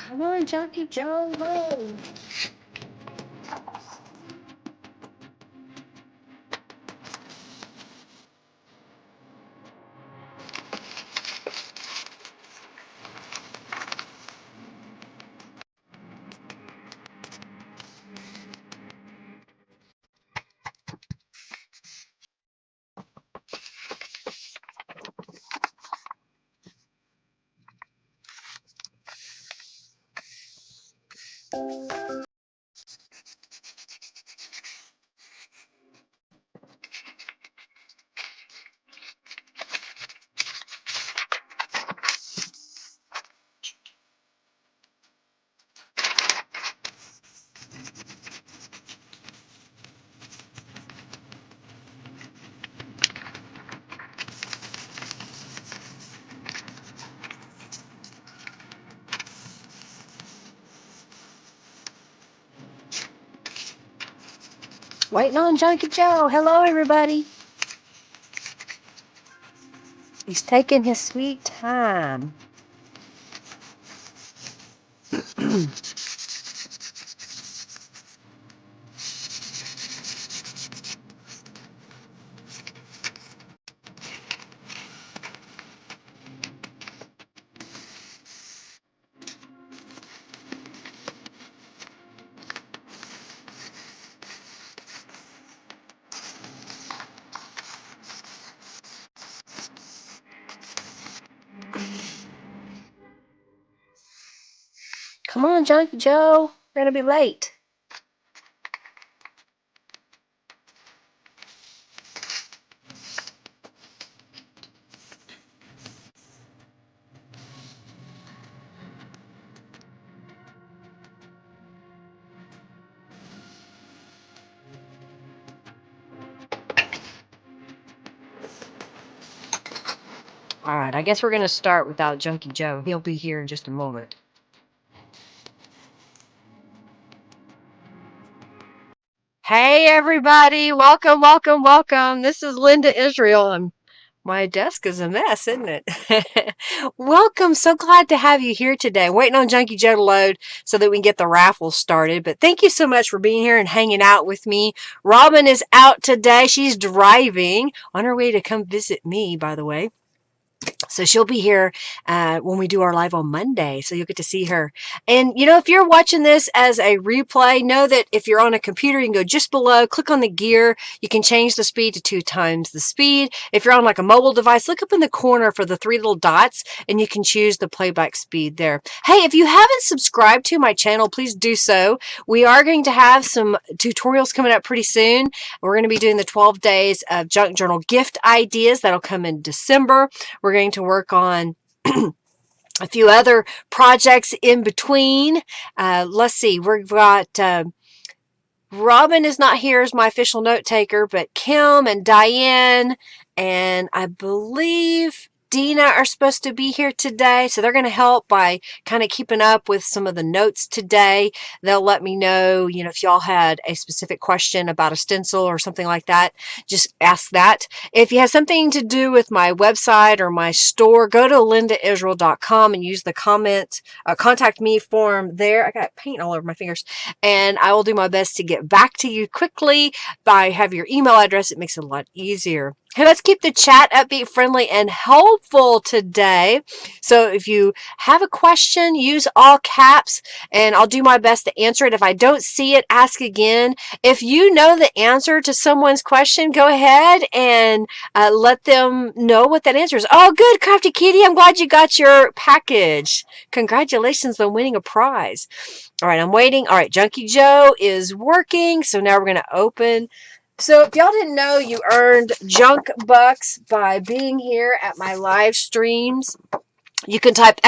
Come on, Junkie Joe, move. Waiting on Junkie Joe. Hello, everybody. He's taking his sweet time. Come on, Junkie Joe. We're going to be late. All right, I guess we're going to start without Junkie Joe. He'll be here in just a moment. Hey, everybody. Welcome, welcome, welcome. This is Linda Israel. My desk is a mess, isn't it? Welcome. So glad to have you here today. Waiting on Junkie Joe to load so that we can get the raffle started. But thank you so much for being here and hanging out with me. Robin is out today. She's driving on her way to come visit me, by the way. So she'll be here when we do our live on Monday. So you'll get to see her. And, if you're watching this as a replay, know that if you're on a computer, you can go just below, click on the gear. You can change the speed to 2 times the speed. If you're on like a mobile device, look up in the corner for the 3 little dots and you can choose the playback speed there. Hey, if you haven't subscribed to my channel, please do so. We are going to have some tutorials coming up pretty soon. We're going to be doing the 12 days of junk journal gift ideas. That'll come in December. We're going to work on a few other projects in between. Let's see, we've got Robin is not here as my official note taker, but Kim and Diane and I believe Dina are supposed to be here today, so they're going to help by kind of keeping up with some of the notes today. They'll let me know, if y'all had a specific question about a stencil or something like that, just ask that. If you have something to do with my website or my store, go to lindaisrael.com and use the contact me form there. I got paint all over my fingers, and I will do my best to get back to you quickly. By have your email address, it makes it a lot easier. Hey, let's keep the chat upbeat, friendly, and helpful today. So if you have a question, use all caps, and I'll do my best to answer it. If I don't see it, ask again. If you know the answer to someone's question, go ahead and let them know what that answer is. Oh, good, Crafty Kitty. I'm glad you got your package. Congratulations on winning a prize. All right, I'm waiting. All right, Junkie Joe is working, so now we're going to open. So if y'all didn't know, you earned junk bucks by being here at my live streams. You can type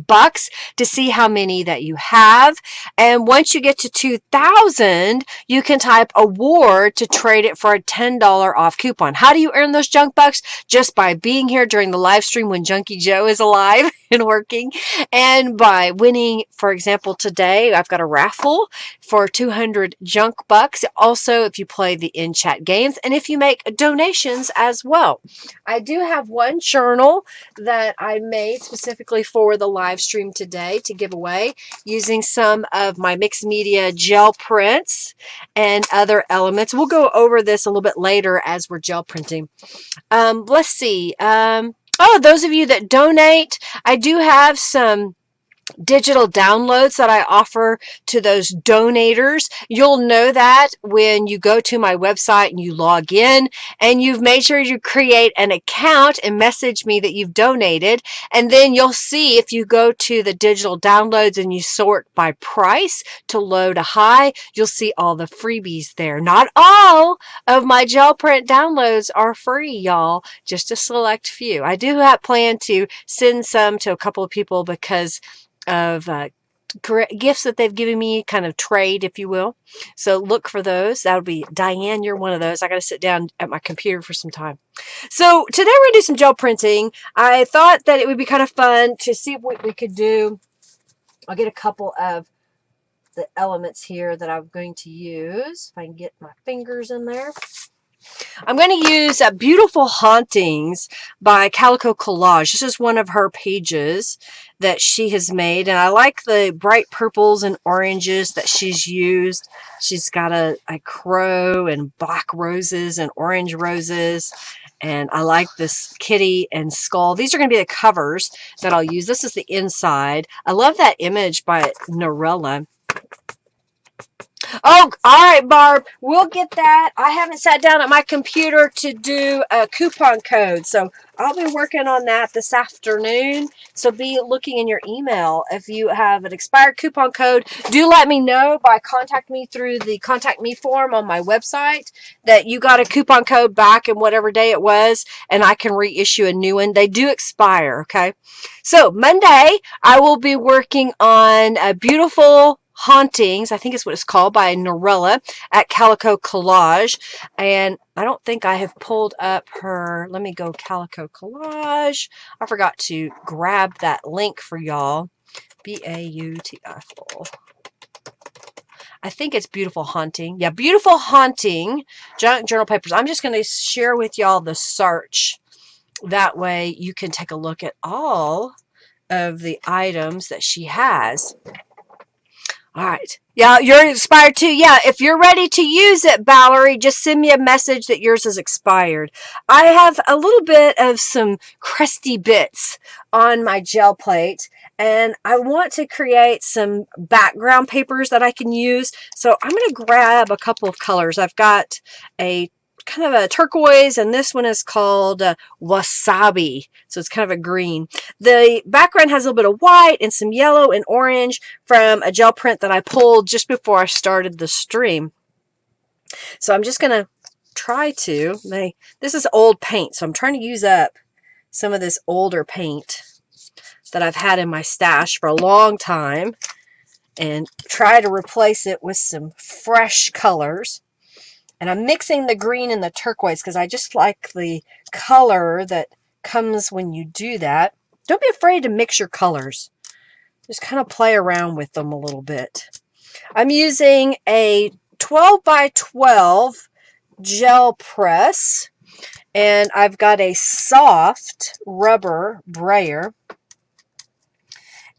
!bucks to see how many that you have. And once you get to 2,000, you can type award to trade it for a $10 off coupon. How do you earn those junk bucks? Just by being here during the live stream when Junkie Joe is alive and working. And by winning, for example, today, I've got a raffle for 200 junk bucks. Also, if you play the in-chat games and if you make donations as well. I do have one journal that I made specifically for the live stream today to give away using some of my mixed media gel prints and other elements. We'll go over this a little bit later as we're gel printing. Let's see. Those of you that donate, I do have some digital downloads that I offer to those donators. You'll know that when you go to my website and you log in and you've made sure you create an account and message me that you've donated. And then you'll see if you go to the digital downloads and you sort by price to low to high, you'll see all the freebies there. Not all of my gel print downloads are free, y'all, just a select few. I do have plan to send some to a couple of people because of gifts that they've given me, kind of trade, if you will. So look for those. That'll be Diane. You're one of those. I got to sit down at my computer for some time. So today we're going to do some gel printing. I thought that it would be kind of fun to see what we could do. I'll get a couple of the elements here that I'm going to use. If I can get my fingers in there. I'm going to use Beautiful Hauntings by Calico Collage. This is one of her pages that she has made, and I like the bright purples and oranges that she's used. She's got a crow and black roses and orange roses, and I like this kitty and skull. These are going to be the covers that I'll use. This is the inside. I love that image by Norella. Oh, all right, Barb. We'll get that. I haven't sat down at my computer to do a coupon code, so I'll be working on that this afternoon. So be looking in your email. If you have an expired coupon code, do let me know by contact me through the contact me form on my website that you got a coupon code back in whatever day it was, and I can reissue a new one. They do expire, okay? So Monday, I will be working on a Beautiful Hauntings, I think is what it's called, by Norella at Calico Collage. And I don't think I have pulled up her, let me go Calico Collage. I forgot to grab that link for y'all. Beautiful. I think it's Beautiful Haunting. Yeah, Beautiful Haunting, Junk Journal Papers. I'm just going to share with y'all the search. That way you can take a look at all of the items that she has. All right. Yeah, you're expired too. Yeah, if you're ready to use it, Valerie, just send me a message that yours is expired. I have a little bit of some crusty bits on my gel plate, and I want to create some background papers that I can use. So I'm going to grab a couple of colors. I've got a kind of a turquoise, and this one is called wasabi, so it's kind of a green. The background has a little bit of white and some yellow and orange from a gel print that I pulled just before I started the stream. So I'm just going to try to, this is old paint, so I'm trying to use up some of this older paint that I've had in my stash for a long time and try to replace it with some fresh colors. And I'm mixing the green and the turquoise because I just like the color that comes when you do that. Don't be afraid to mix your colors. Just kind of play around with them a little bit. I'm using a 12 by 12 gel press, and I've got a soft rubber brayer.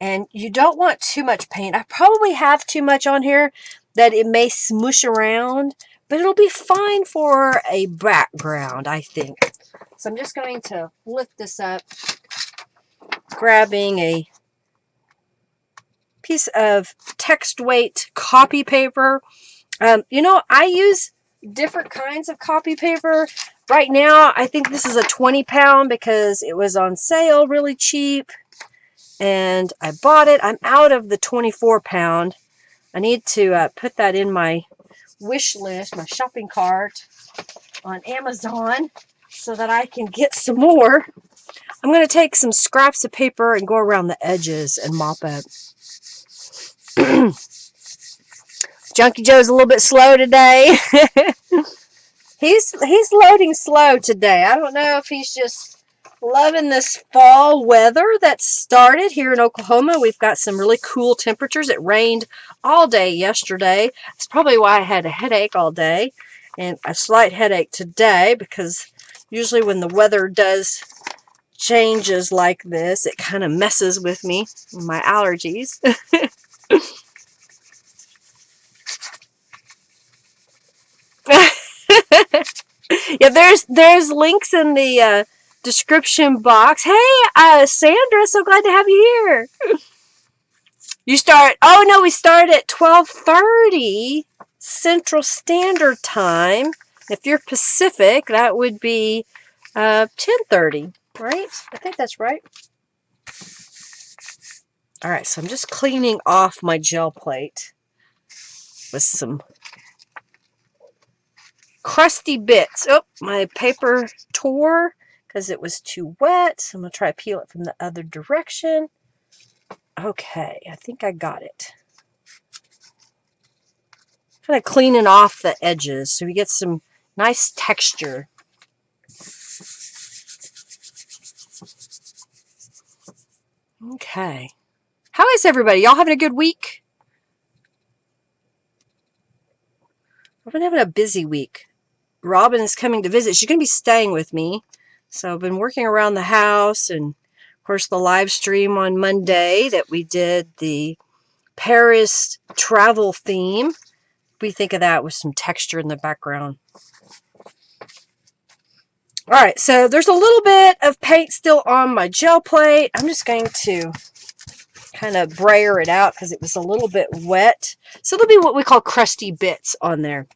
And you don't want too much paint. I probably have too much on here that it may smush around, but it'll be fine for a background, I think. So I'm just going to lift this up, grabbing a piece of text weight copy paper. You know, I use different kinds of copy paper. Right now, I think this is a 20-pound because it was on sale really cheap. And I bought it. I'm out of the 24-pound. I need to put that in my wish list, my shopping cart on Amazon so that I can get some more. I'm going to take some scraps of paper and go around the edges and mop up. Junkie Joe's a little bit slow today. He's loading slow today. I don't know if he's just loving this fall weather that started here in Oklahoma. We've got some really cool temperatures. It rained all day yesterday. That's probably why I had a headache all day and a slight headache today, because usually when the weather does changes like this, it kind of messes with me, my allergies. Yeah, there's links in the description box. Hey, Sandra, so glad to have you here. You start. Oh no, we start at 12:30 Central Standard Time. If you're Pacific, that would be 10:30, right? I think that's right. All right, so I'm just cleaning off my gel plate with some crusty bits. Oh, my paper tore because it was too wet. So I'm going to try to peel it from the other direction. Okay, I think I got it. Kind of cleaning off the edges so we get some nice texture. Okay. How is everybody? Y'all having a good week? I've been having a busy week. Robin is coming to visit. She's going to be staying with me. So I've been working around the house, and of course the live stream on Monday that we did the Paris travel theme. We think of that with some texture in the background. All right, so there's a little bit of paint still on my gel plate. I'm just going to kind of brayer it out because it was a little bit wet. So there'll be what we call crusty bits on there.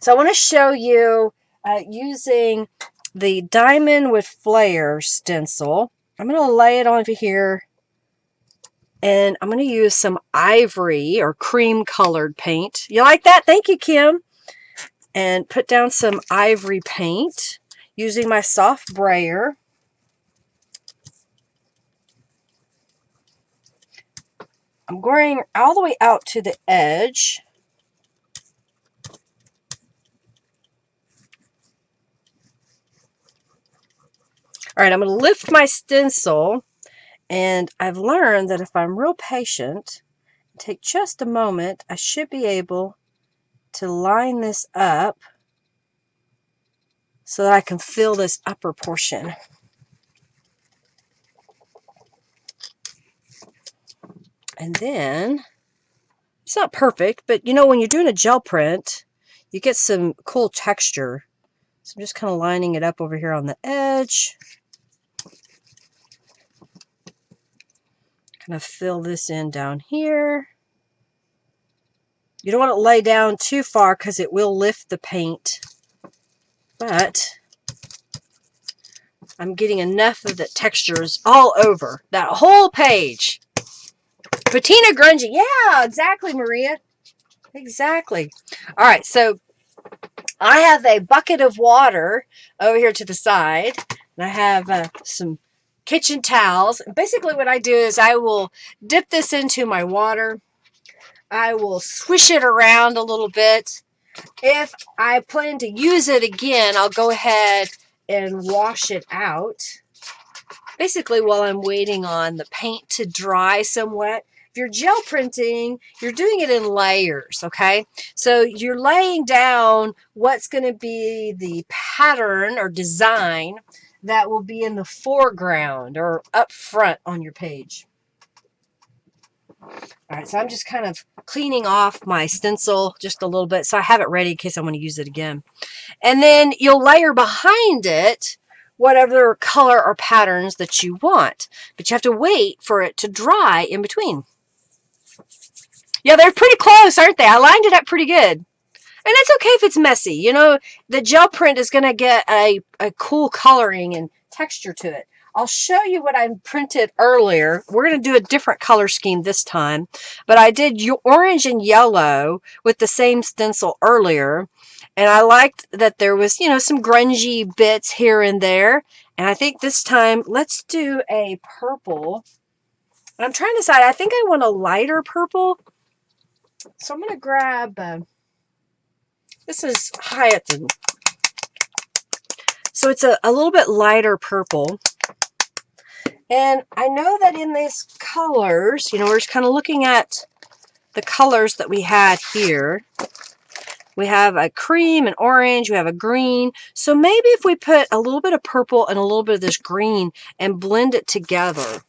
So I want to show you using the Diamond with Flair stencil. I'm going to lay it onto here, and I'm going to use some ivory or cream colored paint. You like that? Thank you, Kim. And put down some ivory paint using my soft brayer. I'm going all the way out to the edge. All right, I'm going to lift my stencil, and I've learned that if I'm real patient, take just a moment, I should be able to line this up so that I can fill this upper portion. And then, it's not perfect, but you know, when you're doing a gel print, you get some cool texture. So I'm just kind of lining it up over here on the edge. Kind of fill this in down here. You don't want to lay down too far because it will lift the paint. But I'm getting enough of the textures all over that whole page. Patina grungy. Yeah, exactly, Maria. Exactly. All right, so I have a bucket of water over here to the side, and I have some kitchen towels. Basically what I do is I will dip this into my water. I will swish it around a little bit. If I plan to use it again, I'll go ahead and wash it out. Basically, while I'm waiting on the paint to dry somewhat. If you're gel printing, you're doing it in layers, okay? So you're laying down what's going to be the pattern or design that will be in the foreground or up front on your page. All right, so I'm just kind of cleaning off my stencil just a little bit so I have it ready in case I want to use it again. And then you'll layer behind it whatever color or patterns that you want. But you have to wait for it to dry in between. Yeah, they're pretty close, aren't they? I lined it up pretty good. And it's okay if it's messy. You know, the gel print is going to get a cool coloring and texture to it. I'll show you what I printed earlier. We're going to do a different color scheme this time. But I did orange and yellow with the same stencil earlier. And I liked that there was, you know, some grungy bits here and there. And I think this time, let's do a purple. And I'm trying to decide, I think I want a lighter purple. So I'm going to grab... this is hyacinth. So it's a little bit lighter purple. And I know that in these colors, you know, we're just kind of looking at the colors that we had here. We have a cream, an orange, we have a green. So maybe if we put a little bit of purple and a little bit of this green and blend it together.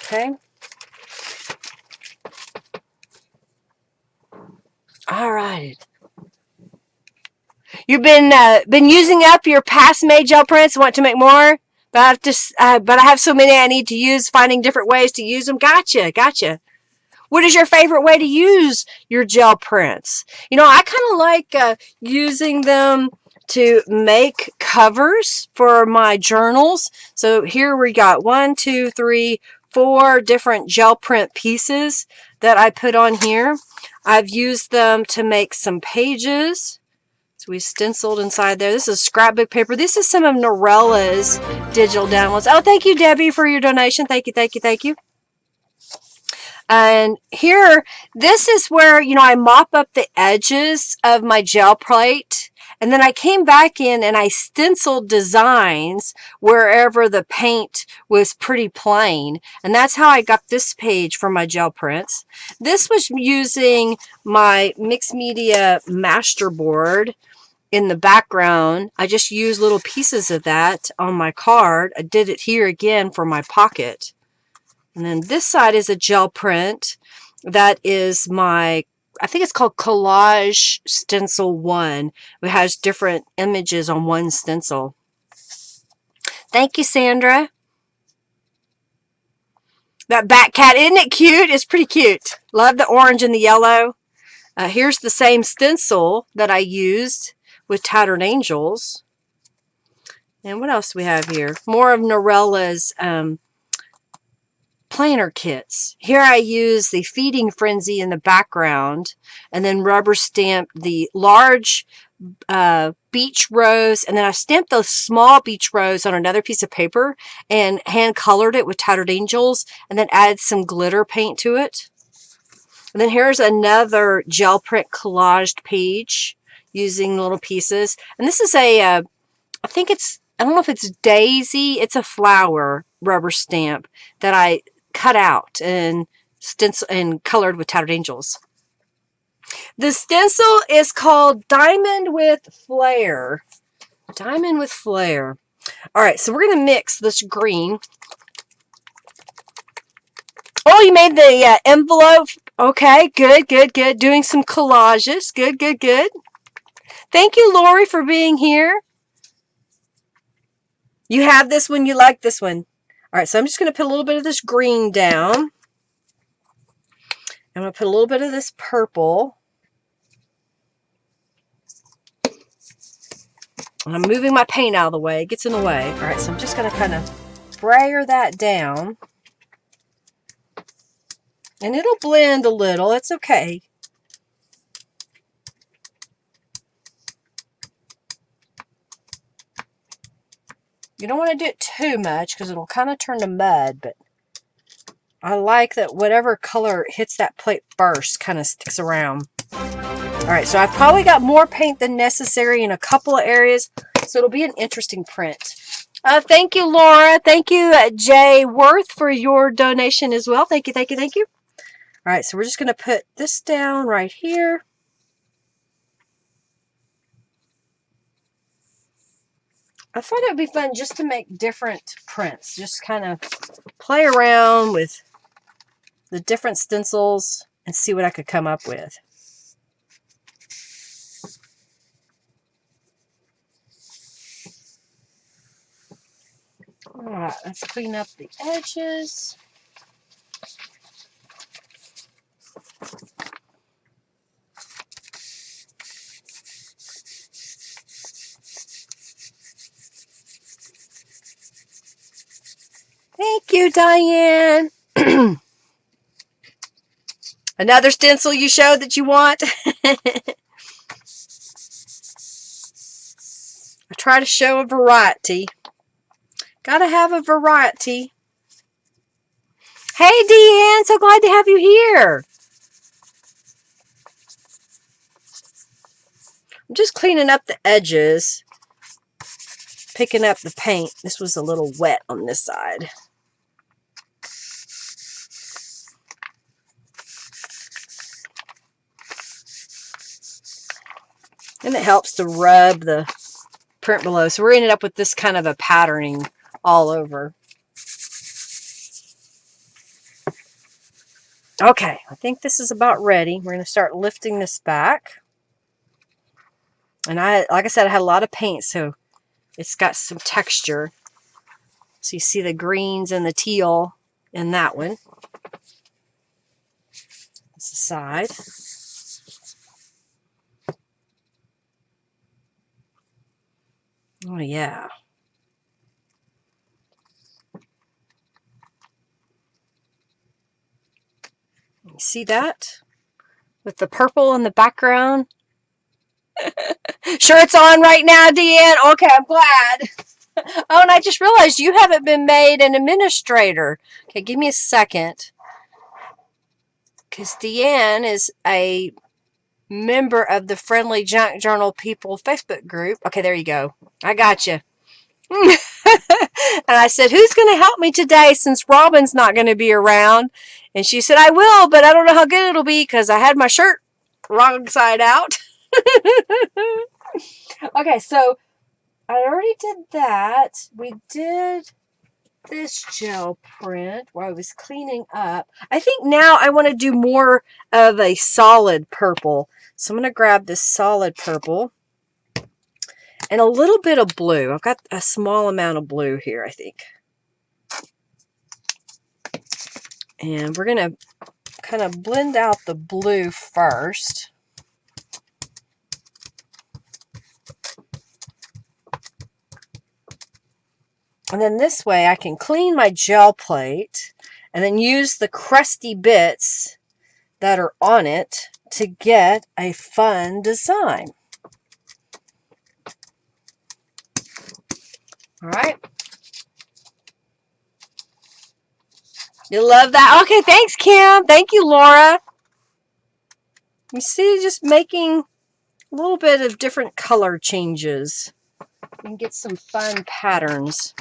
Okay. All right. You've been using up your past made gel prints. Want to make more? But I have so many I need to use. Finding different ways to use them. Gotcha. What is your favorite way to use your gel prints? You know, I kind of like using them to make covers for my journals. So here we got 1, 2, 3, 4 different gel print pieces that I put on here. I've used them to make some pages. So we stenciled inside there. This is scrapbook paper. This is some of Norella's digital downloads. Oh, thank you, Debbie, for your donation. Thank you. And here, this is where, you know, I mop up the edges of my gel plate. And then I came back in and I stenciled designs wherever the paint was pretty plain. And that's how I got this page for my gel prints. This was using my mixed media master board. In the background, I just used little pieces of that on my card. I did it here again for my pocket. And then this side is a gel print. That is my, I think it's called Collage Stencil 1. It has different images on one stencil. Thank you, Sandra. That bat cat, isn't it cute? It's pretty cute. Love the orange and the yellow. Here's the same stencil that I used with Tattered Angels. And what else do we have here? More of Norella's planner kits. Here I use the Feeding Frenzy in the background and then rubber stamped the large beach rose, and then I stamped those small beach rose on another piece of paper and hand colored it with Tattered Angels and then added some glitter paint to it. And then here's another gel print collaged page using little pieces. And this is a, I think it's, I don't know if it's Daisy. It's a flower rubber stamp that I cut out and stencil and colored with Tattered Angels. The stencil is called Diamond with Flair. Diamond with Flair. All right, so we're going to mix this green. Oh, you made the envelope. Okay, good. Doing some collages. Good. Thank you, Lori, for being here. You have this one. You like this one. All right, so I'm just going to put a little bit of this green down. I'm going to put a little bit of this purple. And I'm moving my paint out of the way. It gets in the way. All right, so I'm just going to kind of brayer that down. And it'll blend a little. It's okay. You don't want to do it too much because it'll kind of turn to mud, but I like that whatever color hits that plate first kind of sticks around. All right, so I've probably got more paint than necessary in a couple of areas. So it'll be an interesting print. Thank you, Laura. Thank you, Jay Worth, for your donation as well. Thank you, thank you, thank you. All right, so we're just going to put this down right here. I thought it would be fun just to make different prints. Just kind of play around with the different stencils and see what I could come up with. All right, let's clean up the edges. Thank you, Diane. Another stencil you showed that you want? I try to show a variety. Gotta have a variety. Hey, Deanne, so glad to have you here. I'm just cleaning up the edges, picking up the paint. This was a little wet on this side. And it helps to rub the print below. So we're ended up with this kind of a patterning all over. Okay, I think this is about ready. We're going to start lifting this back. And like I said, I had a lot of paint, so it's got some texture. So you see the greens and the teal in that one. That's the side. Oh, yeah. You see that? With the purple in the background. Sure it's on right now, Deanne? Okay, I'm glad. Oh, and I just realized you haven't been made an administrator. Okay, give me a second. Because Deanne is a member of the Friendly Junk Journal People Facebook group. Okay, there you go. I got you. And I said, who's going to help me today since Robin's not going to be around? And she said, I will, but I don't know how good it'll be because I had my shirt wrong side out. Okay, so I already did that. We did this gel print while I was cleaning up. I think now I want to do more of a solid purple. So I'm going to grab this solid purple and a little bit of blue. I've got a small amount of blue here, I think. And we're going to kind of blend out the blue first. And then this way I can clean my gel plate and then use the crusty bits that are on it to get a fun design. All right. You love that? Okay, thanks, Kim. Thank you, Laura. You see, just making a little bit of different color changes and get some fun patterns.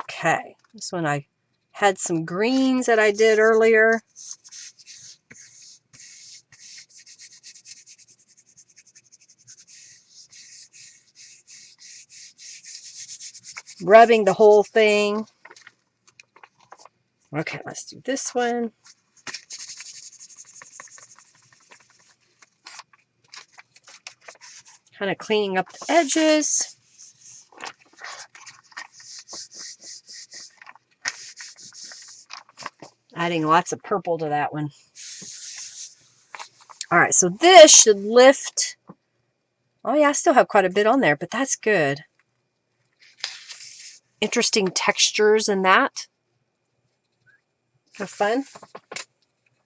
Okay, this one I had some greens that I did earlier. Rubbing the whole thing. Okay, let's do this one. Kind of cleaning up the edges. Adding lots of purple to that one. All right, so this should lift. Oh yeah, I still have quite a bit on there, but that's good. Interesting textures in that. Have fun.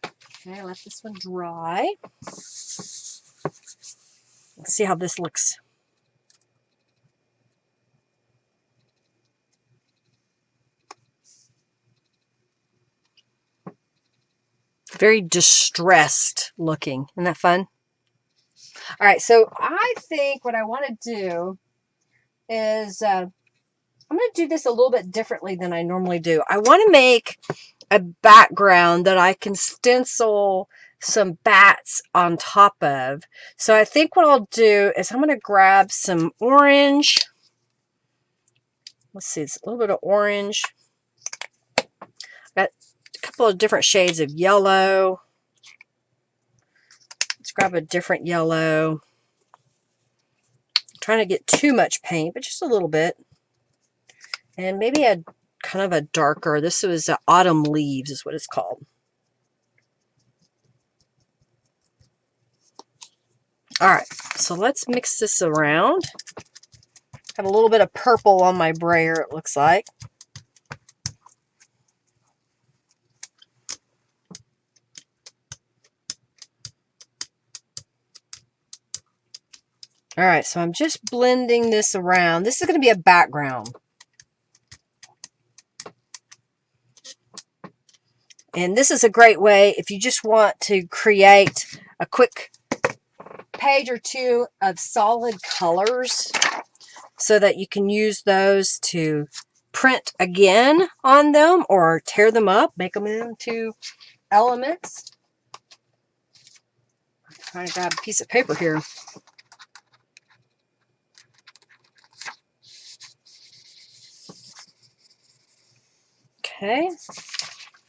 Okay, let this one dry. Let's see how this looks. very distressed looking. Isn't that fun? All right, so I think what I want to do is I'm going to do this a little bit differently than I normally do. I want to make a background that I can stencil some bats on top of. So I think what I'll do is I'm going to grab some orange. Let's see, it's a little bit of orange. Got a couple of different shades of yellow. Let's grab a different yellow. I'm trying to get too much paint, but just a little bit. And maybe a kind of a darker, this was Autumn Leaves is what it's called. All right, so let's mix this around. Have a little bit of purple on my brayer, it looks like. All right, so I'm just blending this around. This is going to be a background. And this is a great way if you just want to create a quick page or two of solid colors so that you can use those to print again on them or tear them up, make them into elements. I'm trying to grab a piece of paper here. Okay,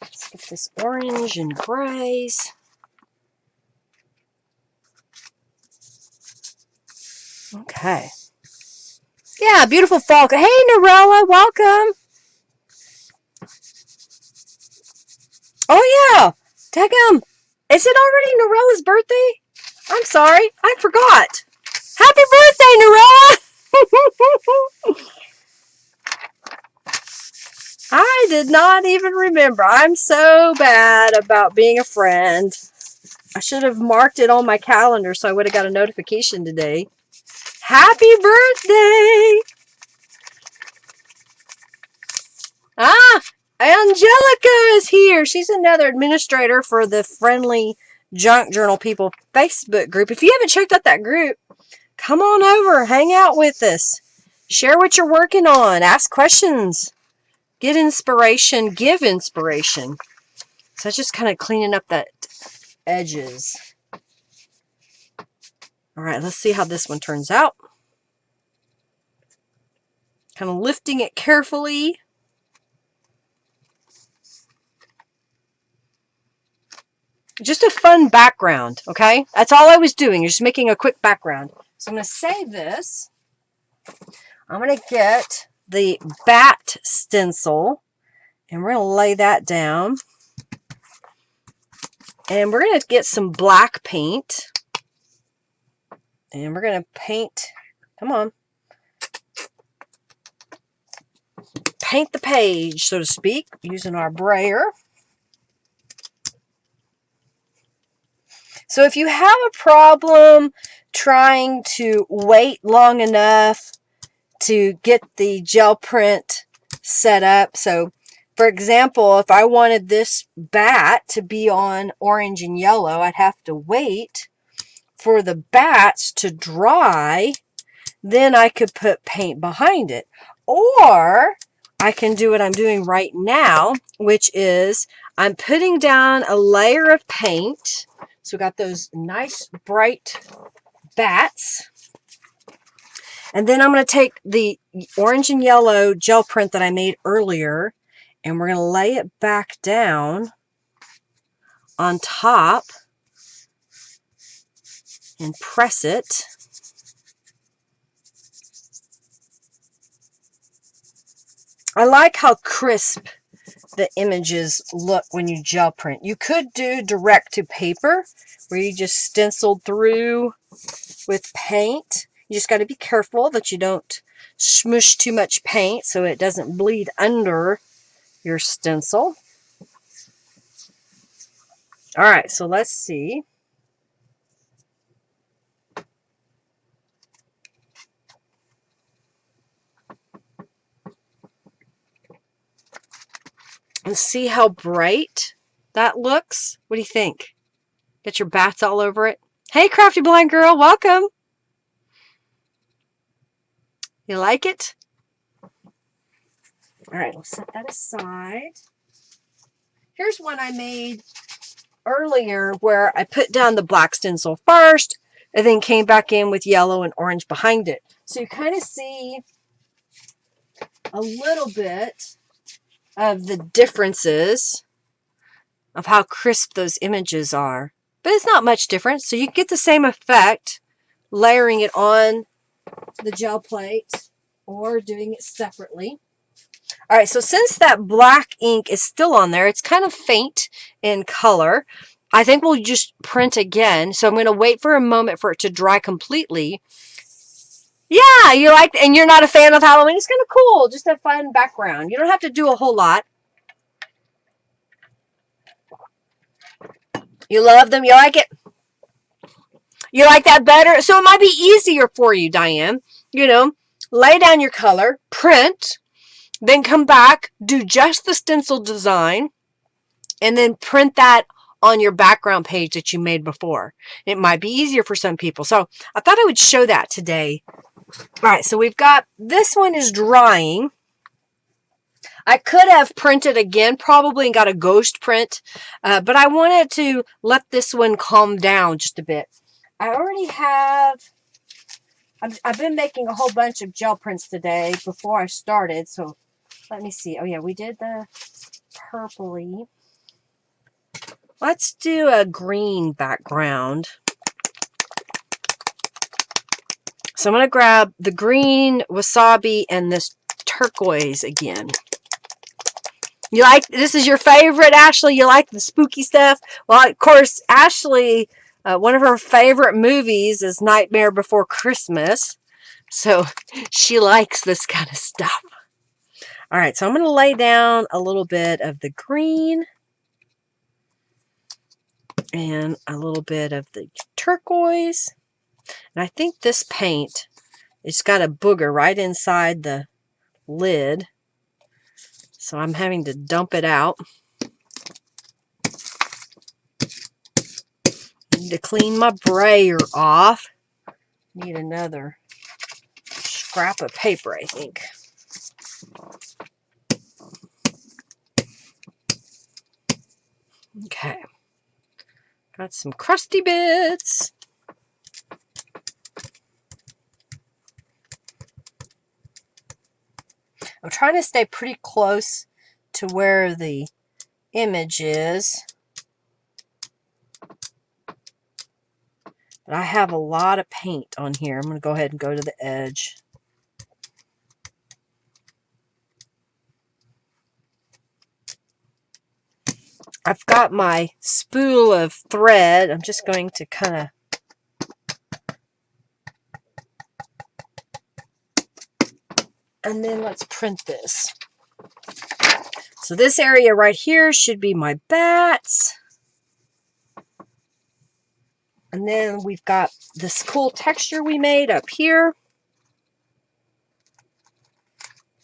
let's get this orange and grays. Okay. Yeah, beautiful fall. Hey, Norella, welcome. Oh, yeah. Daggum. Is it already Norella's birthday? I'm sorry. I forgot. Happy birthday, Norella. I did not even remember. I'm so bad about being a friend. I should have marked it on my calendar so I would have got a notification today. Happy birthday. Ah, Angelica is here. She's another administrator for the Friendly Junk Journal People Facebook group. If you haven't checked out that group, come on over, hang out with us. Share what you're working on. Ask questions. Get inspiration. Give inspiration. So it's just kind of cleaning up that edges. All right, let's see how this one turns out. Kind of lifting it carefully. Just a fun background, okay? That's all I was doing, just making a quick background. So I'm going to save this. I'm going to get the bat stencil, and we're going to lay that down. And we're going to get some black paint. And we're going to paint, come on, paint the page, so to speak, using our brayer. So if you have a problem trying to wait long enough to get the gel print set up, so for example, if I wanted this bat to be on orange and yellow, I'd have to wait for the bats to dry, then I could put paint behind it. Or I can do what I'm doing right now, which is I'm putting down a layer of paint. So we got those nice bright bats. And then I'm going to take the orange and yellow gel print that I made earlier, and we're going to lay it back down on top and press it. I like how crisp the images look when you gel print. You could do direct to paper where you just stenciled through with paint. You just got to be careful that you don't smush too much paint so it doesn't bleed under your stencil. All right, so let's see. And see how bright that looks? What do you think? Get your bats all over it? Hey, Crafty Blind Girl, welcome. You like it? All right, let's set that aside. Here's one I made earlier where I put down the black stencil first and then came back in with yellow and orange behind it. So you kind of see a little bit of the differences of how crisp those images are. But it's not much different. So you get the same effect layering it on the gel plate or doing it separately. All right, so since that black ink is still on there, it's kind of faint in color. I think we'll just print again. So I'm going to wait for a moment for it to dry completely. Yeah, you like, and you're not a fan of Halloween. It's kind of cool, just a fun background. You don't have to do a whole lot. You love them. You like it. You like that better? So it might be easier for you, Diane. You know, lay down your color, print, then come back, do just the stencil design, and then print that on your background page that you made before. It might be easier for some people. So I thought I would show that today. All right, so we've got, this one is drying. I could have printed again, probably, and got a ghost print, but I wanted to let this one calm down just a bit. I already have, I've been making a whole bunch of gel prints today before I started, so let me see. Oh yeah, we did the purpley. Let's do a green background. So I'm going to grab the green wasabi and this turquoise again. You like, this is your favorite, Ashley? You like the spooky stuff? Well, of course, Ashley, one of her favorite movies is Nightmare Before Christmas. So she likes this kind of stuff. All right, so I'm going to lay down a little bit of the green and a little bit of the turquoise. And I think this paint, it's got a booger right inside the lid. So I'm having to dump it out. Need to clean my brayer off. Need another scrap of paper, I think. Okay. Got some crusty bits. I'm trying to stay pretty close to where the image is. But I have a lot of paint on here. I'm going to go ahead and go to the edge. I've got my spool of thread. I'm just going to kind of and then let's print this. So this area right here should be my bats. And then we've got this cool texture we made up here.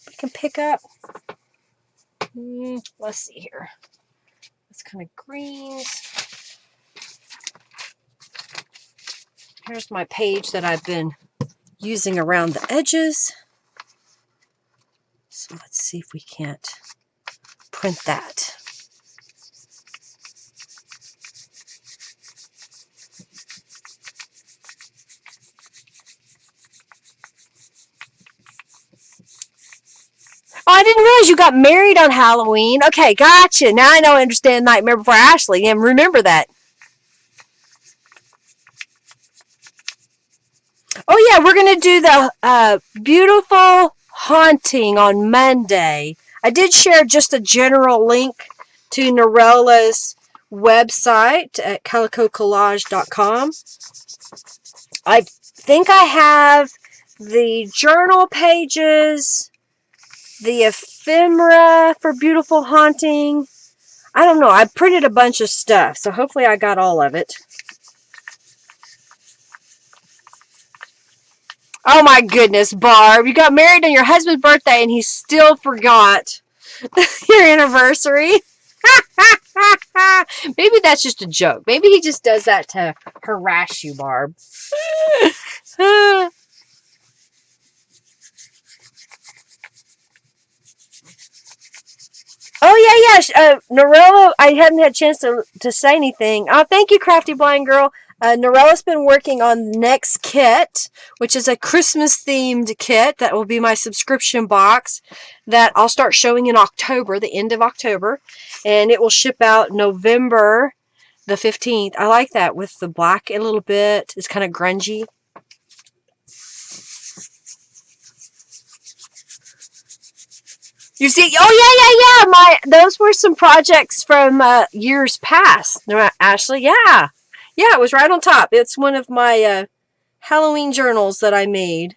We can pick up. Let's see here. It's kind of greens. Here's my page that I've been using around the edges. So let's see if we can't print that. Oh, I didn't realize you got married on Halloween. Okay, gotcha. Now I know I understand Nightmare Before Ashley and remember that. Oh yeah, we're going to do the beautiful haunting on Monday. I did share just a general link to Norella's website at calicocollage.com. I think I have the journal pages, the ephemera for beautiful haunting. I don't know. I printed a bunch of stuff, so hopefully I got all of it. Oh my goodness, Barb. You got married on your husband's birthday and he still forgot your anniversary. Maybe that's just a joke. Maybe he just does that to harass you, Barb. Oh yeah. Norella, I hadn't had a chance to say anything. Oh, thank you, Crafty Blind Girl. Norella's been working on the next kit, which is a Christmas themed kit that will be my subscription box that I'll start showing in October, the end of October, and it will ship out November the 15th. I like that with the black a little bit. It's kind of grungy. You see, oh yeah. Those were some projects from years past. No, Ashley, yeah, it was right on top. It's one of my Halloween journals that I made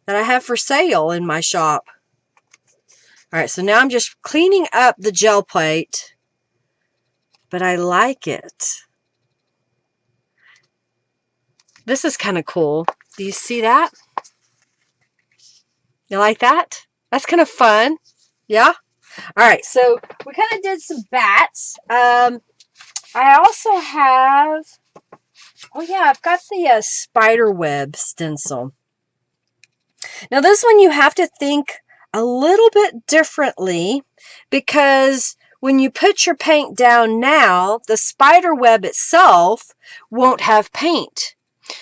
that I have for sale in my shop. All right, so now I'm just cleaning up the gel plate, but I like it. This is kind of cool. Do you see that? You like that? That's kind of fun. Yeah? All right, so we kind of did some bats. I also have, oh yeah, I've got the spider web stencil. Now this one you have to think a little bit differently because when you put your paint down now, the spider web itself won't have paint.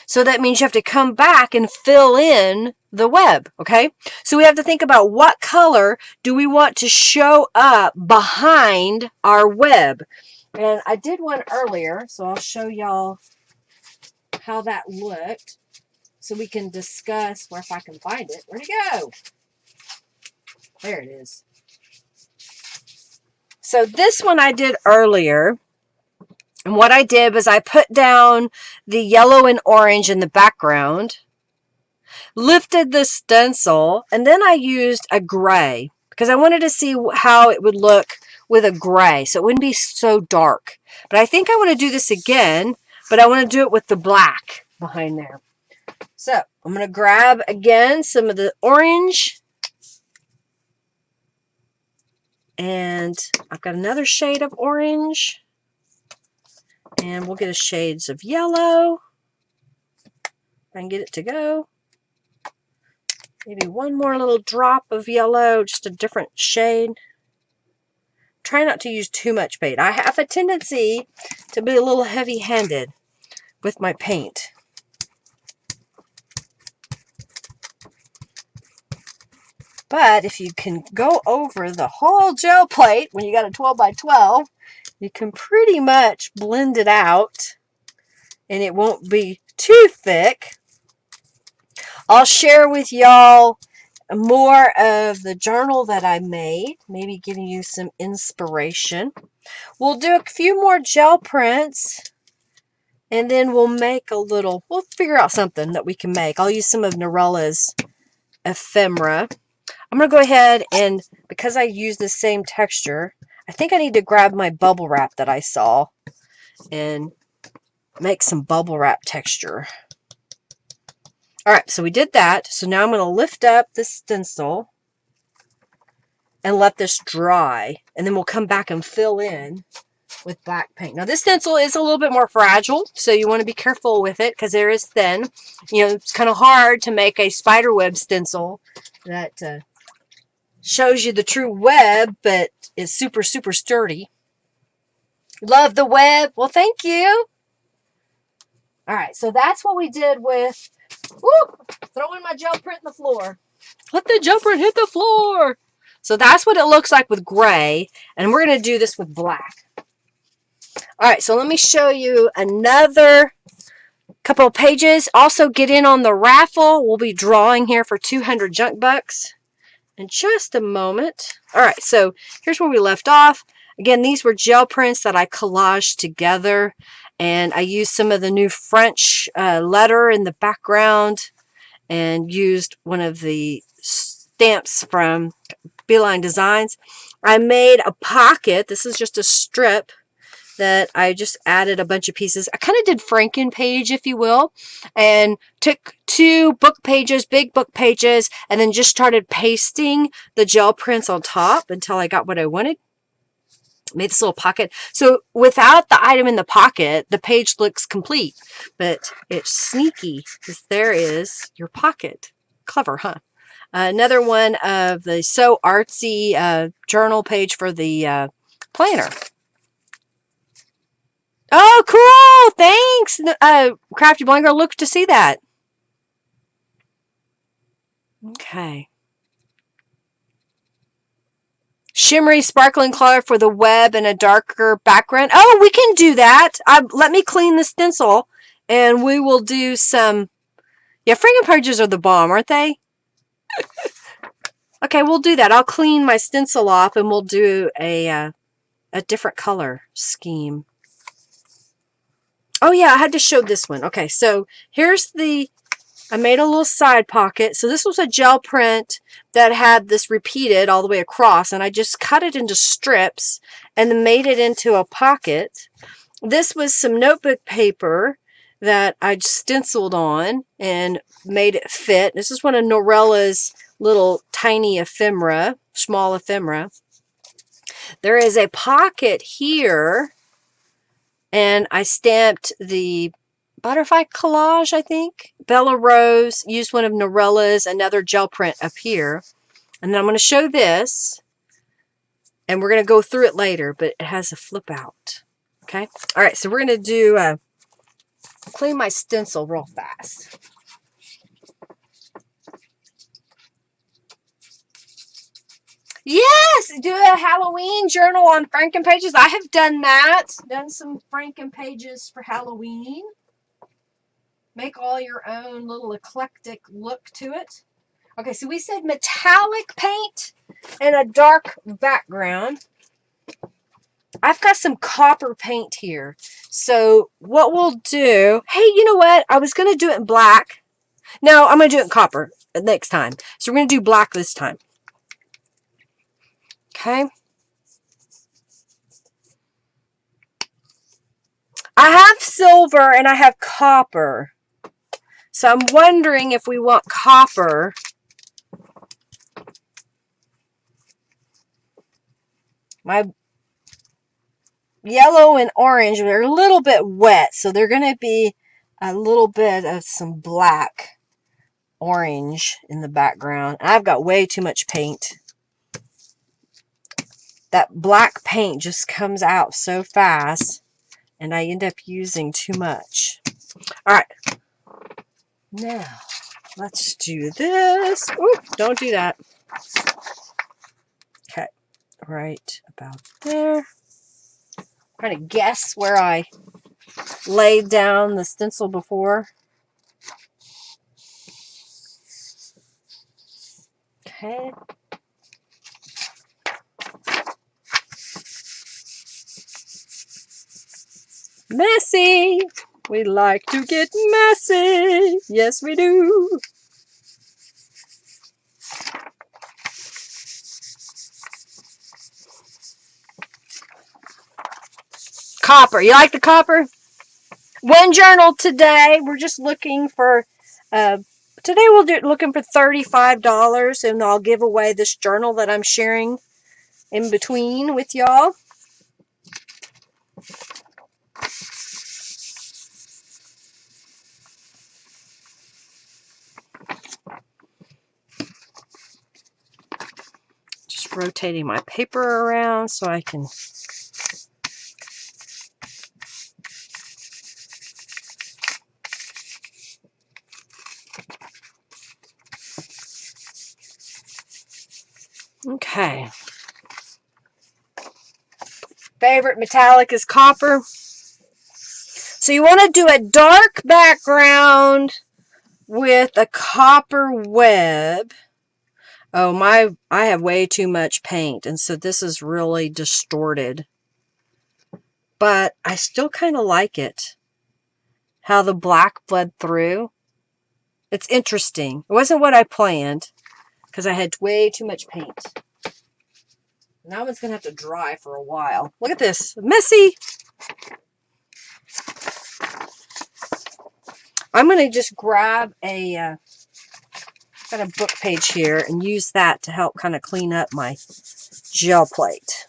So that means you have to come back and fill in the web, okay? So we have to think about what color do we want to show up behind our web. And I did one earlier, so I'll show y'all how that looked so we can discuss, where if I can find it. Where'd it go? There it is. So this one I did earlier. And what I did was I put down the yellow and orange in the background, lifted the stencil, and then I used a gray because I wanted to see how it would look with a gray so it wouldn't be so dark. But I think I want to do this again, but I want to do it with the black behind there. So I'm going to grab again some of the orange, and I've got another shade of orange. And we'll get a shades of yellow. If I can get it to go. Maybe one more little drop of yellow, just a different shade. Try not to use too much paint. I have a tendency to be a little heavy-handed with my paint. But if you can go over the whole gel plate when you got a 12 by 12, you can pretty much blend it out and it won't be too thick. I'll share with y'all more of the journal that I made, maybe giving you some inspiration. We'll do a few more gel prints and then we'll figure out something that we can make. I'll use some of Norella's ephemera. I'm going to go ahead and, because I use the same texture, I think I need to grab my bubble wrap that I saw and make some bubble wrap texture. Alright, so we did that. So now I'm going to lift up the stencil and let this dry. And then we'll come back and fill in with black paint. Now this stencil is a little bit more fragile, so you want to be careful with it because there is thin. You know, it's kind of hard to make a spider web stencil that shows you the true web, but is super, super sturdy. Love the web. Well, thank you. All right, so that's what we did with, throwing my gel print in the floor. Let the gel print hit the floor. So that's what it looks like with gray, and we're going to do this with black. All right, so let me show you another couple of pages. Also, get in on the raffle. We'll be drawing here for 200 junk bucks in just a moment. All right, so here's where we left off. Again, these were gel prints that I collaged together, and I used some of the new French letter in the background and used one of the stamps from Beeline Designs. I made a pocket. This is just a strip that I just added a bunch of pieces. I kind of did Franken-page, if you will, and took 2 book pages, big book pages, and then just started pasting the gel prints on top until I got what I wanted. Made this little pocket. So without the item in the pocket, the page looks complete, but it's sneaky because there is your pocket. Clever, huh? Another one of the So Artsy journal page for the planner. Oh, cool! Thanks, Crafty Blind Girl. Look to see that. Okay. Shimmery sparkling color for the web and a darker background. Oh, we can do that. Let me clean the stencil and we will do some. Yeah, Frankenpages are the bomb, aren't they? Okay, we'll do that. I'll clean my stencil off and we'll do a different color scheme. Oh yeah, I had to show this one. Okay, so here's I made a little side pocket. So this was a gel print that had this repeated all the way across, and I just cut it into strips and then made it into a pocket. This was some notebook paper that I stenciled on and made it fit. This is one of Norella's little tiny ephemera, small ephemera. There is a pocket here, and I stamped the butterfly collage, I think. Bella Rose, used one of Norella's, another gel print up here. And then I'm going to show this, and we're going to go through it later, but it has a flip out. Okay? All right, so we're going to do, clean my stencil real fast. Yes, do a Halloween journal on Frankenpages. I have done that. Done some Frankenpages for Halloween. Make all your own little eclectic look to it. Okay, so we said metallic paint and a dark background. I've got some copper paint here. So what we'll do, hey, you know what? I was going to do it in black. No, I'm going to do it in copper next time. So we're going to do black this time. Okay. I have silver and I have copper. So I'm wondering if we want copper. My yellow and orange are a little bit wet, so they're going to be a little bit of some black orange in the background. I've got way too much paint. That black paint just comes out so fast, and I end up using too much. All right. Now, let's do this. Ooh, don't do that. Okay. Right about there. I'm trying to guess where I laid down the stencil before. Okay. Messy. We like to get messy. Yes, we do. Copper. You like the copper? One journal today. We're just looking for, today we'll do looking for $35, and I'll give away this journal that I'm sharing in between with y'all. Just rotating my paper around so I can okay. Favorite metallic is copper. So you want to do a dark background with a copper web. Oh, I have way too much paint, and so this is really distorted. But I still kind of like it. How the black bled through. It's interesting. It wasn't what I planned, because I had way too much paint. Now it's going to have to dry for a while. Look at this. Messy. I'm going to just grab got a book page here and use that to help kind of clean up my gel plate.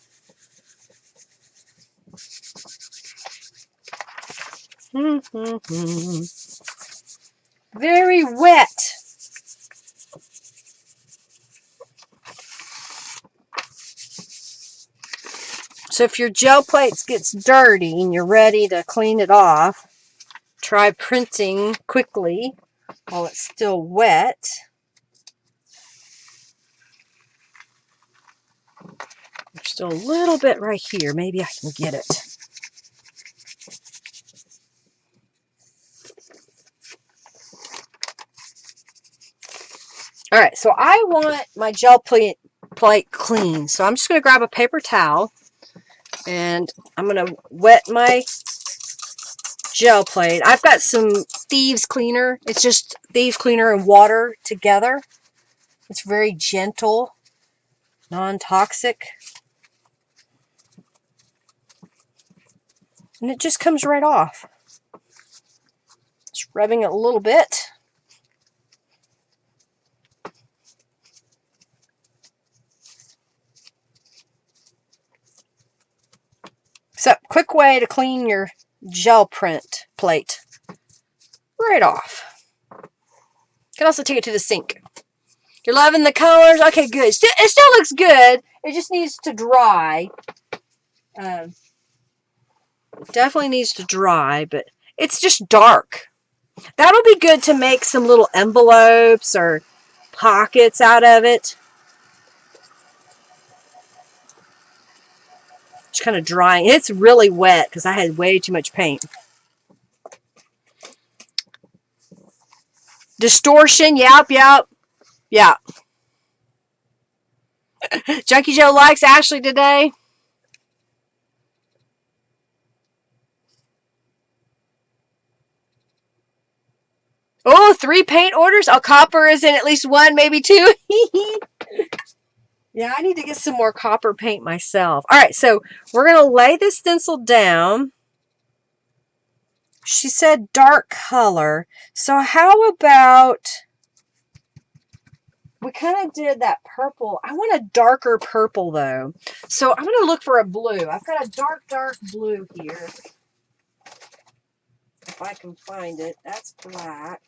Very wet. So if your gel plate gets dirty and you're ready to clean it off, try printing quickly while it's still wet. There's still a little bit right here. Maybe I can get it. All right, so I want my gel plate clean. So I'm just going to grab a paper towel and I'm going to wet my gel plate. I've got some thieves cleaner. It's just thieves cleaner and water together. It's very gentle, non-toxic. And it just comes right off. Just rubbing it a little bit. So, quick way to clean your gel print plate. Right off. You can also take it to the sink. You're loving the colors? Okay, good. It still looks good. It just needs to dry. Definitely needs to dry, but it's just dark. That'll be good to make some little envelopes or pockets out of it. Just kind of drying. It's really wet because I had way too much paint. Distortion, yep. Junkie Joe likes Ashley today. Oh, 3 paint orders? Oh, copper is in at least 1, maybe 2. Yeah, I need to get some more copper paint myself. All right, so we're going to lay this stencil down. She said dark color. So how about... We kind of did that purple. I want a darker purple, though. So I'm going to look for a blue. I've got a dark blue here. If I can find it. That's black.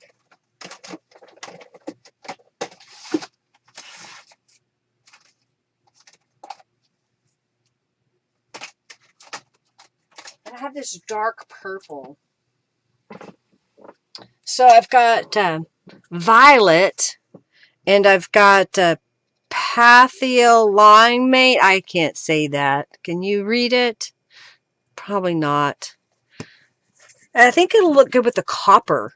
And I have this dark purple. So I've got violet, and I've got pathiolymate. I can't say that. Can you read it? Probably not. And I think it'll look good with the copper.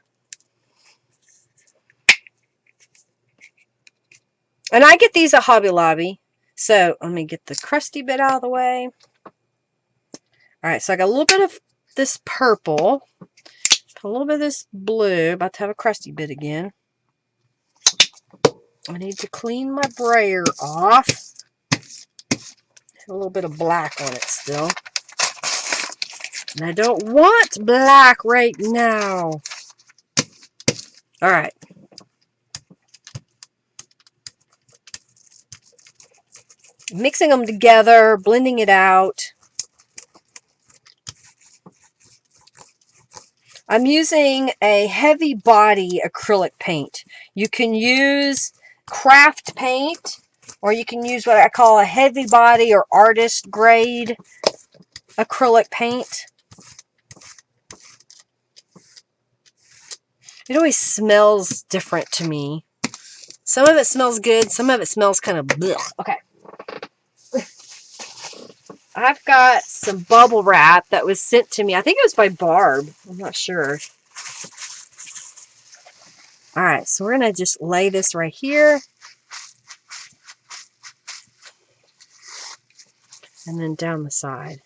And I get these at Hobby Lobby. So let me get the crusty bit out of the way. All right, so I got a little bit of this purple, a little bit of this blue. About to have a crusty bit again. I need to clean my brayer off. A little bit of black on it still. And I don't want black right now. All right. Mixing them together, blending it out. I'm using a heavy body acrylic paint. You can use craft paint, or you can use what I call a heavy body or artist grade acrylic paint. It always smells different to me. Some of it smells good, some of it smells kind of blech. Okay. I've got some bubble wrap that was sent to me. I think it was by Barb. I'm not sure. All right, so we're going to just lay this right here. And then down the side.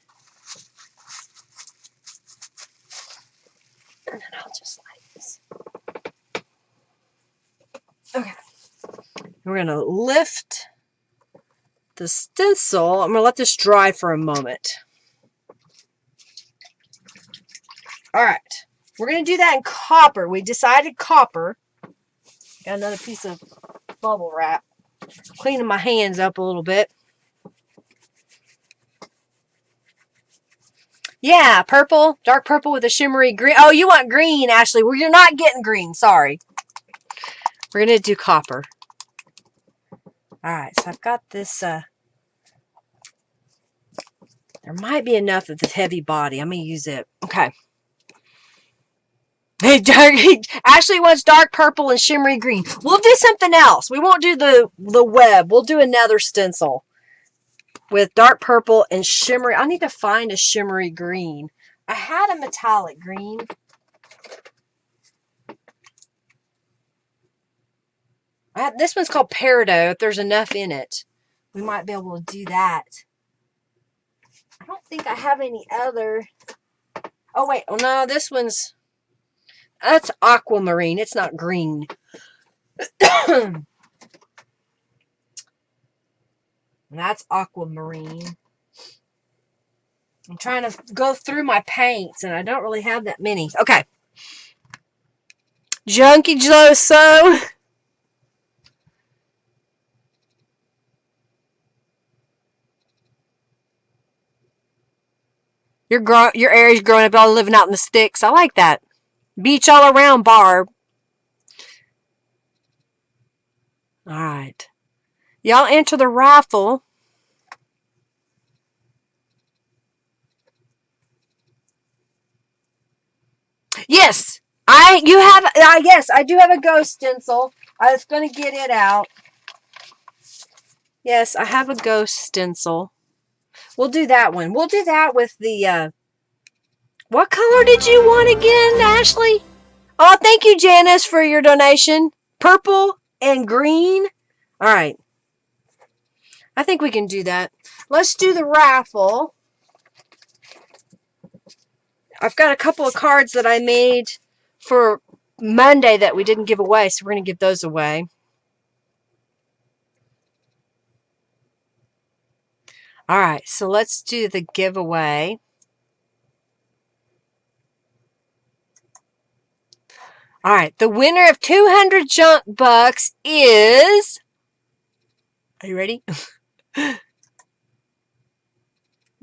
And then I'll just lay this. Okay. We're going to lift the stencil. I'm going to let this dry for a moment. All right. We're going to do that in copper. We decided copper. Got another piece of bubble wrap. Cleaning my hands up a little bit. Yeah, purple, dark purple with a shimmery green. Oh, you want green, Ashley. Well, you're not getting green. Sorry. We're going to do copper. All right, so I've got this. There might be enough of this heavy body. I'm going to use it. Okay. Ashley wants dark purple and shimmery green. We'll do something else. We won't do the web. We'll do another stencil with dark purple and shimmery. I need to find a shimmery green. I had a metallic green. This one's called Peridot. If there's enough in it, we might be able to do that. I don't think I have any other. Oh, wait. Oh, no, this one's... That's aquamarine. It's not green. That's aquamarine. I'm trying to go through my paints, and I don't really have that many. Okay. Junkie Joe So. Your area's growing up, all living out in the sticks. I like that. Beach all around, Barb. All right. Y'all enter the raffle. Yes. Yes, I do have a ghost stencil. I was going to get it out. Yes, I have a ghost stencil. We'll do that one. We'll do that with the, what color did you want again, Ashley? Oh, thank you, Janice, for your donation. Purple and green. All right. I think we can do that. Let's do the raffle. I've got a couple of cards that I made for Monday that we didn't give away, so we're going to give those away. All right, so let's do the giveaway. All right, the winner of 200 junk bucks is... Are you ready?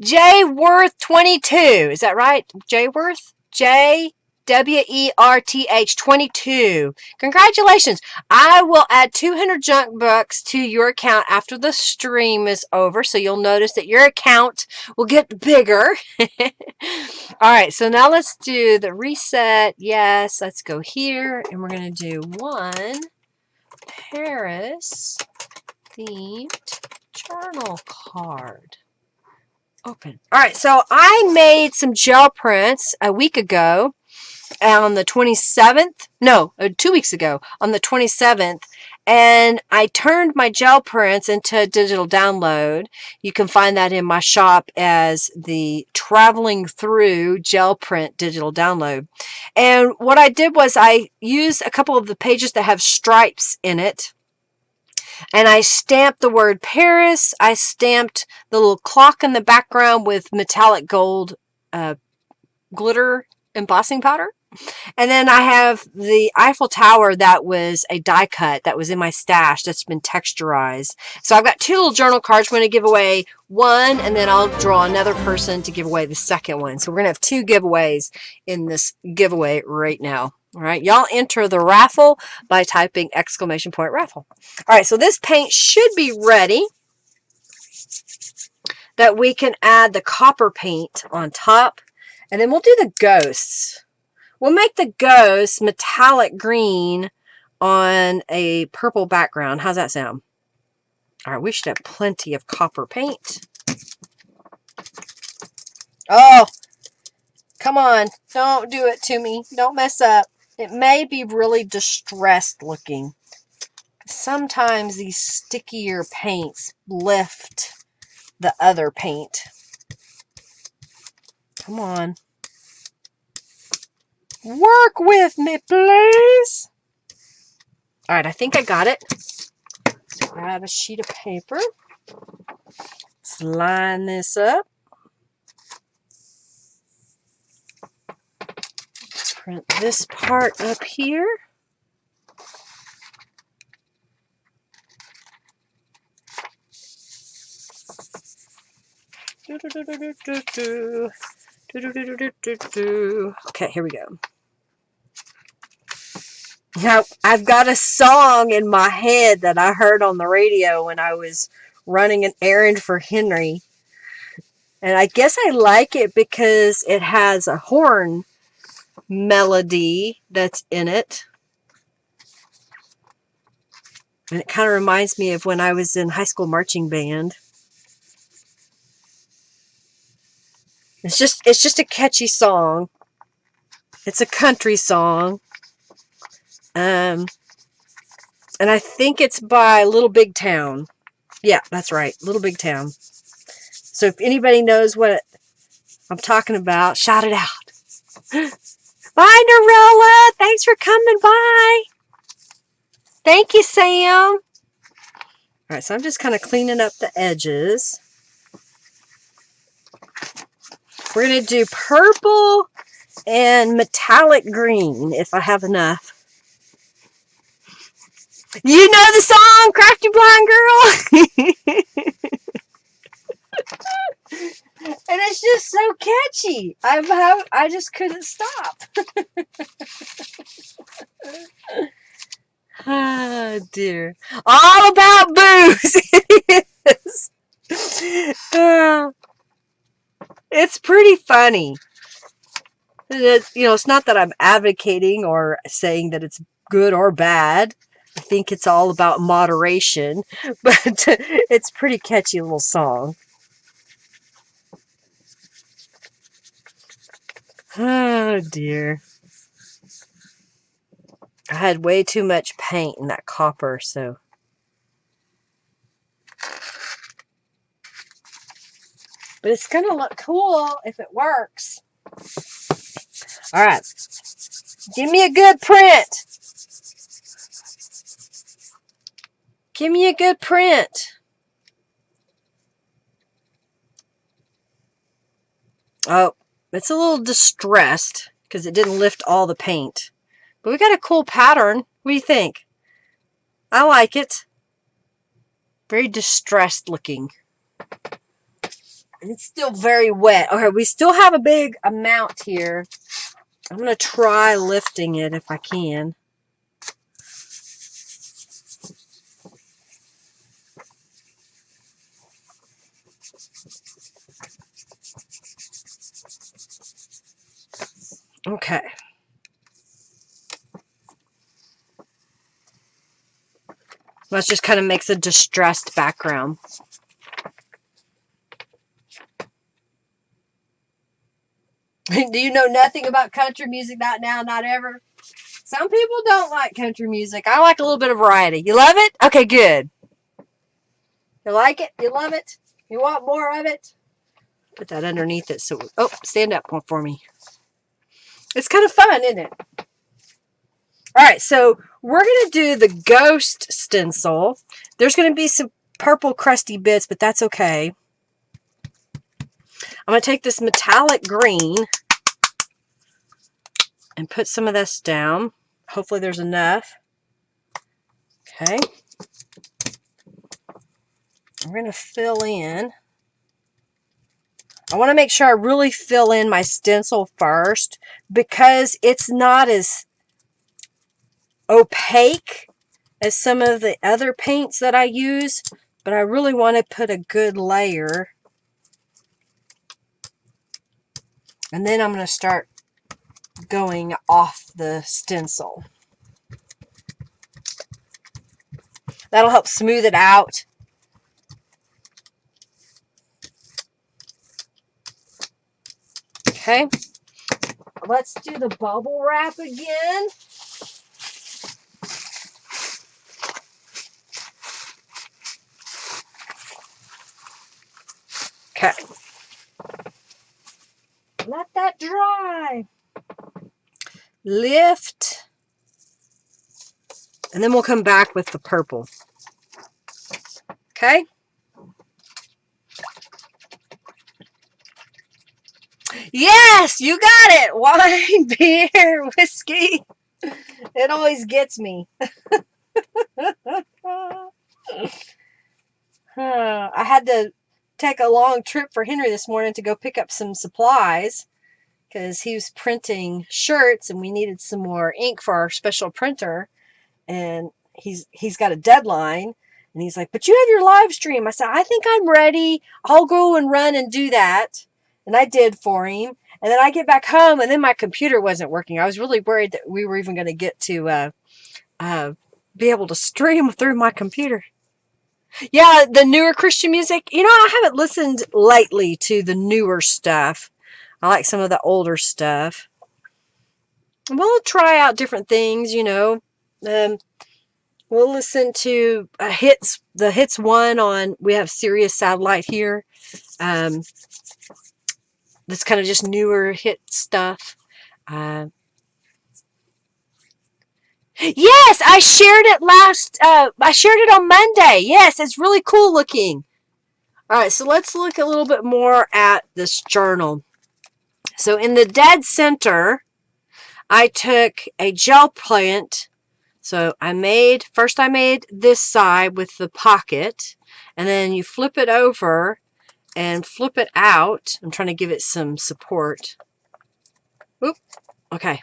J Worth 22. Is that right? J Worth? JWERTH 22. Congratulations. I will add 200 junk bucks to your account after the stream is over. So you'll notice that your account will get bigger. All right. So now let's do the reset. Yes. Let's go here. And we're going to do one Paris themed journal card. Open. All right, so I made some gel prints a week ago on the 27th. No, 2 weeks ago on the 27th. And I turned my gel prints into a digital download. You can find that in my shop as the Traveling Through Gel Print Digital Download. And what I did was I used a couple of the pages that have stripes in it. And I stamped the word Paris. I stamped the little clock in the background with metallic gold glitter embossing powder. And then I have the Eiffel Tower that was a die cut that was in my stash that's been texturized. So I've got 2 little journal cards. We're going to give away one, and then I'll draw another person to give away the second one. So we're going to have 2 giveaways in this giveaway right now. All right, y'all enter the raffle by typing ! raffle. All right, so this paint should be ready that we can add the copper paint on top, and then we'll do the ghosts. We'll make the ghosts metallic green on a purple background. How's that sound? All right, we should have plenty of copper paint. Oh, come on. Don't do it to me. Don't mess up. It may be really distressed looking. Sometimes these stickier paints lift the other paint. Come on. Work with me, please. All right, I think I got it. Let's grab a sheet of paper. Let's line this up. Print this part up here. Okay, here we go. Now, I've got a song in my head that I heard on the radio when I was running an errand for Henry. And I guess I like it because it has a horn melody that's in it. And it kind of reminds me of when I was in high school marching band. It's just a catchy song. It's a country song. And I think it's by Little Big Town. Yeah, that's right. Little Big Town. So if anybody knows what I'm talking about, shout it out. Bye, Norella. Thanks for coming by. Thank you, Sam. All right, so I'm just kind of cleaning up the edges. We're going to do purple and metallic green if I have enough. You know the song, Crafty Blind Girl? And it's just so catchy. I just couldn't stop. Oh, dear. All about booze. It is. It's pretty funny. It's not that I'm advocating or saying that it's good or bad. I think it's all about moderation, but it's a pretty catchy little song. Oh, dear. I had way too much paint in that copper, so. But it's going to look cool if it works. All right. Give me a good print. Give me a good print. Oh, it's a little distressed because it didn't lift all the paint. But we got a cool pattern. What do you think? I like it. Very distressed looking. And it's still very wet. Okay, we still have a big amount here. I'm going to try lifting it if I can. Okay. That just kind of makes a distressed background. Do you know nothing about country music? Not now, not ever. Some people don't like country music. I like a little bit of variety. You love it? Okay, good. You like it? You love it? You want more of it? Put that underneath it. So, oh, stand up one for me. It's kind of fun, isn't it? All right, so we're going to do the ghost stencil. There's going to be some purple crusty bits, but that's okay. I'm going to take this metallic green and put some of this down. Hopefully there's enough. Okay. We're going to fill in. I want to make sure I really fill in my stencil first because it's not as opaque as some of the other paints that I use, but I really want to put a good layer. And then I'm going to start going off the stencil. That'll help smooth it out. Okay. Let's do the bubble wrap again. Okay. Let that dry. Lift. And then we'll come back with the purple. Okay. Yes, you got it. Wine, beer, whiskey. It always gets me. I had to take a long trip for Henry this morning to go pick up some supplies. because he was printing shirts and we needed some more ink for our special printer. And he's got a deadline. And he's like, but you have your live stream. I said, I think I'm ready. I'll go and run and do that. And I did for him. And then I get back home and then my computer wasn't working. I was really worried that we were even going to get to be able to stream through my computer. Yeah, the newer Christian music. You know, I haven't listened lately to the newer stuff. I like some of the older stuff. We'll try out different things, you know. We'll listen to the hits one on, we have Sirius Satellite here. That's kind of just newer hit stuff. Yes, I shared it I shared it on Monday. Yes, it's really cool looking. All right, so let's look a little bit more at this journal. So in the dead center, I took a gel paint. So I made this side with the pocket, and then you flip it over and flip it out. I'm trying to give it some support. Oop, okay.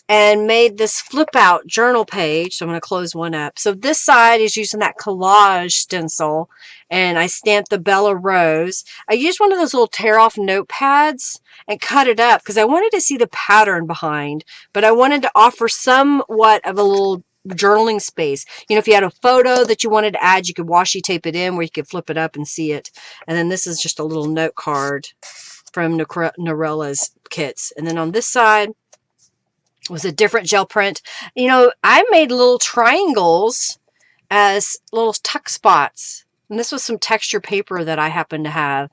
And made this flip out journal page. So I'm going to close one up. So this side is using that collage stencil, and I stamped the Bella Rose. I used one of those little tear off notepads and cut it up because I wanted to see the pattern behind, but I wanted to offer somewhat of a little journaling space. You know, if you had a photo that you wanted to add, you could washi tape it in where you could flip it up and see it. And then this is just a little note card from Norella's kits. And then on this side was a different gel print. You know, I made little triangles as little tuck spots. And this was some texture paper that I happened to have.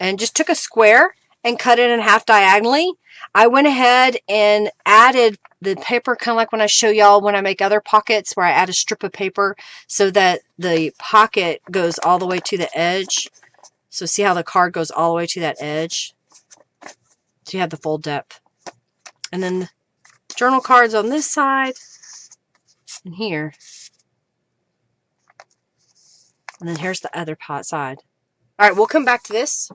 And just took a square and cut it in half diagonally. I went ahead and added the paper, kind of like when I show y'all when I make other pockets where I add a strip of paper so that the pocket goes all the way to the edge. So see how the card goes all the way to that edge? So you have the full depth. And then journal cards on this side and here. And then here's the other side. All right, we'll come back to this.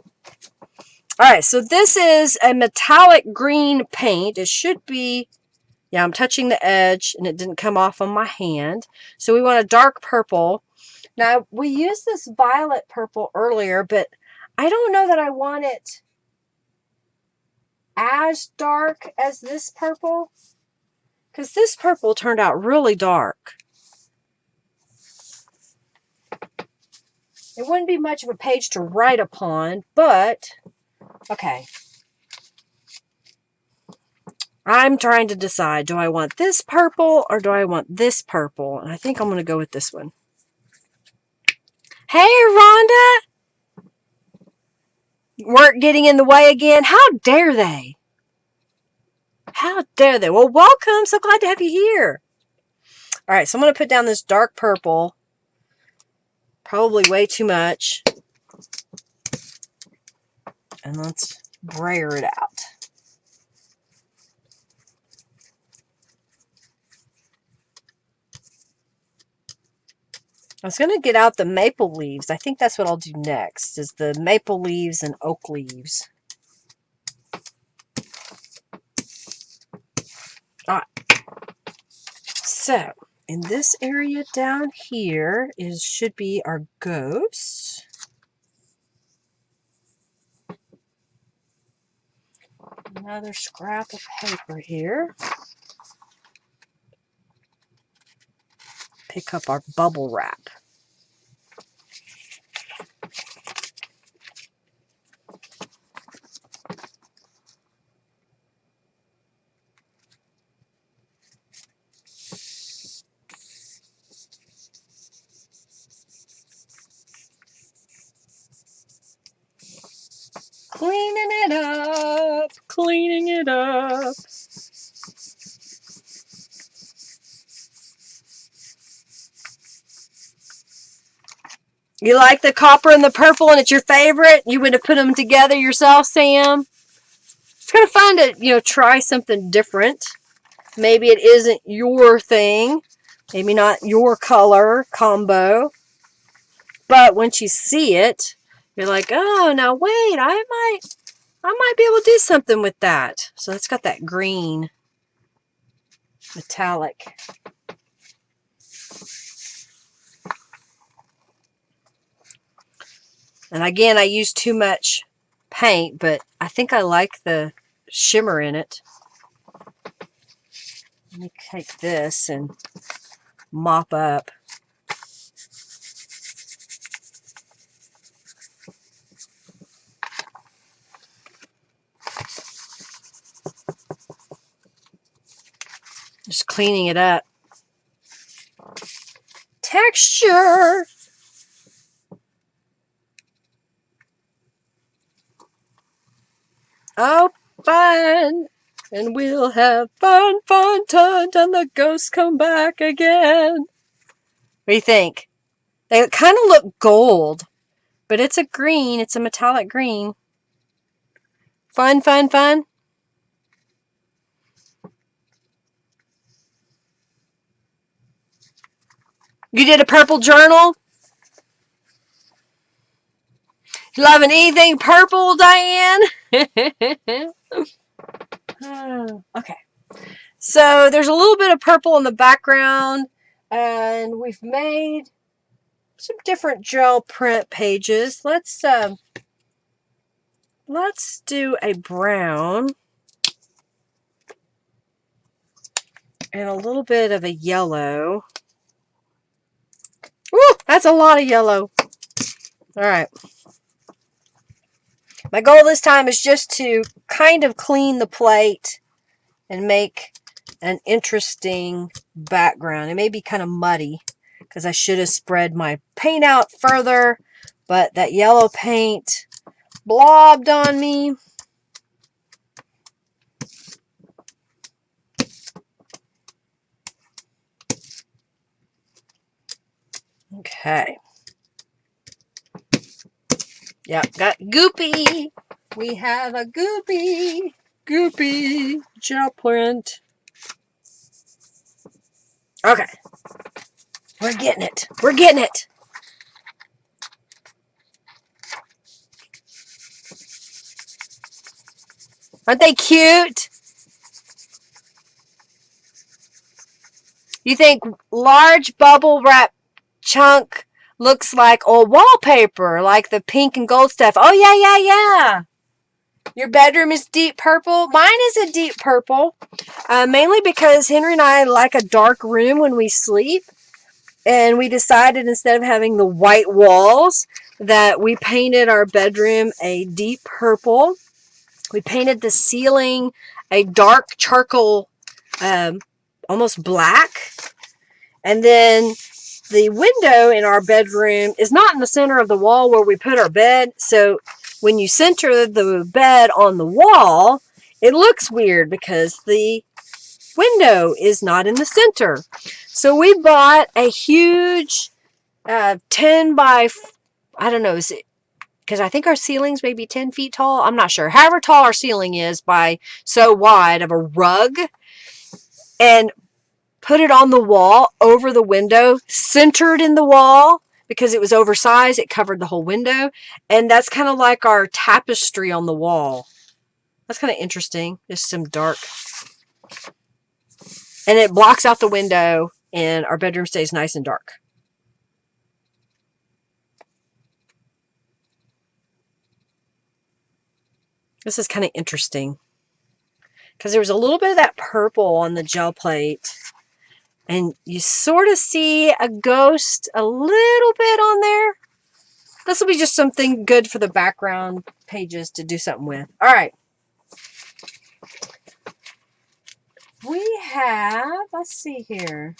All right, so this is a metallic green paint. It should be, yeah, I'm touching the edge and it didn't come off on my hand. So we want a dark purple. Now, we used this violet purple earlier, but I don't know that I want it as dark as this purple, because this purple turned out really dark. It wouldn't be much of a page to write upon, but okay. I'm trying to decide, do I want this purple or do I want this purple? And I think I'm going to go with this one. Hey, Rhonda! Work getting in the way again? How dare they? How dare they? Well, welcome. So glad to have you here. All right, so I'm going to put down this dark purple. Probably way too much. And let's brayer it out. I was going to get out the maple leaves. I think that's what I'll do next, is the maple leaves and oak leaves. All right. So, in this area down here should be our ghost. Another scrap of paper here. Pick up our bubble wrap. Cleaning it up, cleaning it up. You like the copper and the purple and it's your favorite? You would have put them together yourself, Sam? It's kind of fun to, try something different. Maybe it isn't your thing. Maybe not your color combo. But once you see it, you're like, oh, now wait, I might I might be able to do something with that. So it's got that green metallic. And again, I use too much paint, but I think I like the shimmer in it. Let me take this and mop up. Just cleaning it up. Texture! Oh, fun! And we'll have fun time till the ghosts come back again. What do you think? They kind of look gold, but it's a green. It's a metallic green. Fun. You did a purple journal? You loving anything purple, Diane? Okay. So there's a little bit of purple in the background, and we've made some different gel print pages. Let's do a brown and a little bit of a yellow. Ooh, that's a lot of yellow. All right. My goal this time is just to kind of clean the plate and make an interesting background. It may be kind of muddy because I should have spread my paint out further, but that yellow paint blobbed on me. Okay. Yep, got goopy. We have a goopy gel print. Okay. We're getting it. We're getting it. Aren't they cute? You think large bubble wrap chunk looks like old wallpaper, like the pink and gold stuff. Oh, yeah. Your bedroom is deep purple. Mine is a deep purple, mainly because Henry and I like a dark room when we sleep. And we decided instead of having the white walls that we painted our bedroom a deep purple. We painted the ceiling a dark charcoal, almost black. And then the window in our bedroom is not in the center of the wall where we put our bed. So when you center the bed on the wall, it looks weird because the window is not in the center. So we bought a huge 10 by, I don't know, is it, because I think our ceiling's maybe 10 feet tall. I'm not sure. However tall our ceiling is by so wide of a rug, and put it on the wall over the window, centered in the wall because it was oversized. It covered the whole window. And that's kind of like our tapestry on the wall. That's kind of interesting. Just some dark. And it blocks out the window and our bedroom stays nice and dark. This is kind of interesting because there was a little bit of that purple on the gel plate. And you sort of see a ghost a little bit on there. This will be just something good for the background pages to do something with. All right. We have, let's see here.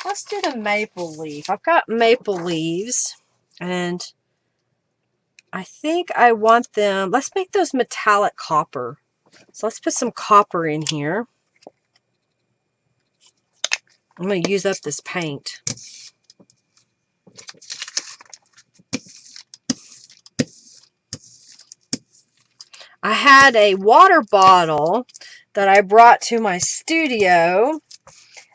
Let's do the maple leaf. I've got maple leaves, and I think I want them, let's make those metallic copper. So let's put some copper in here. I'm going to use up this paint. I had a water bottle that I brought to my studio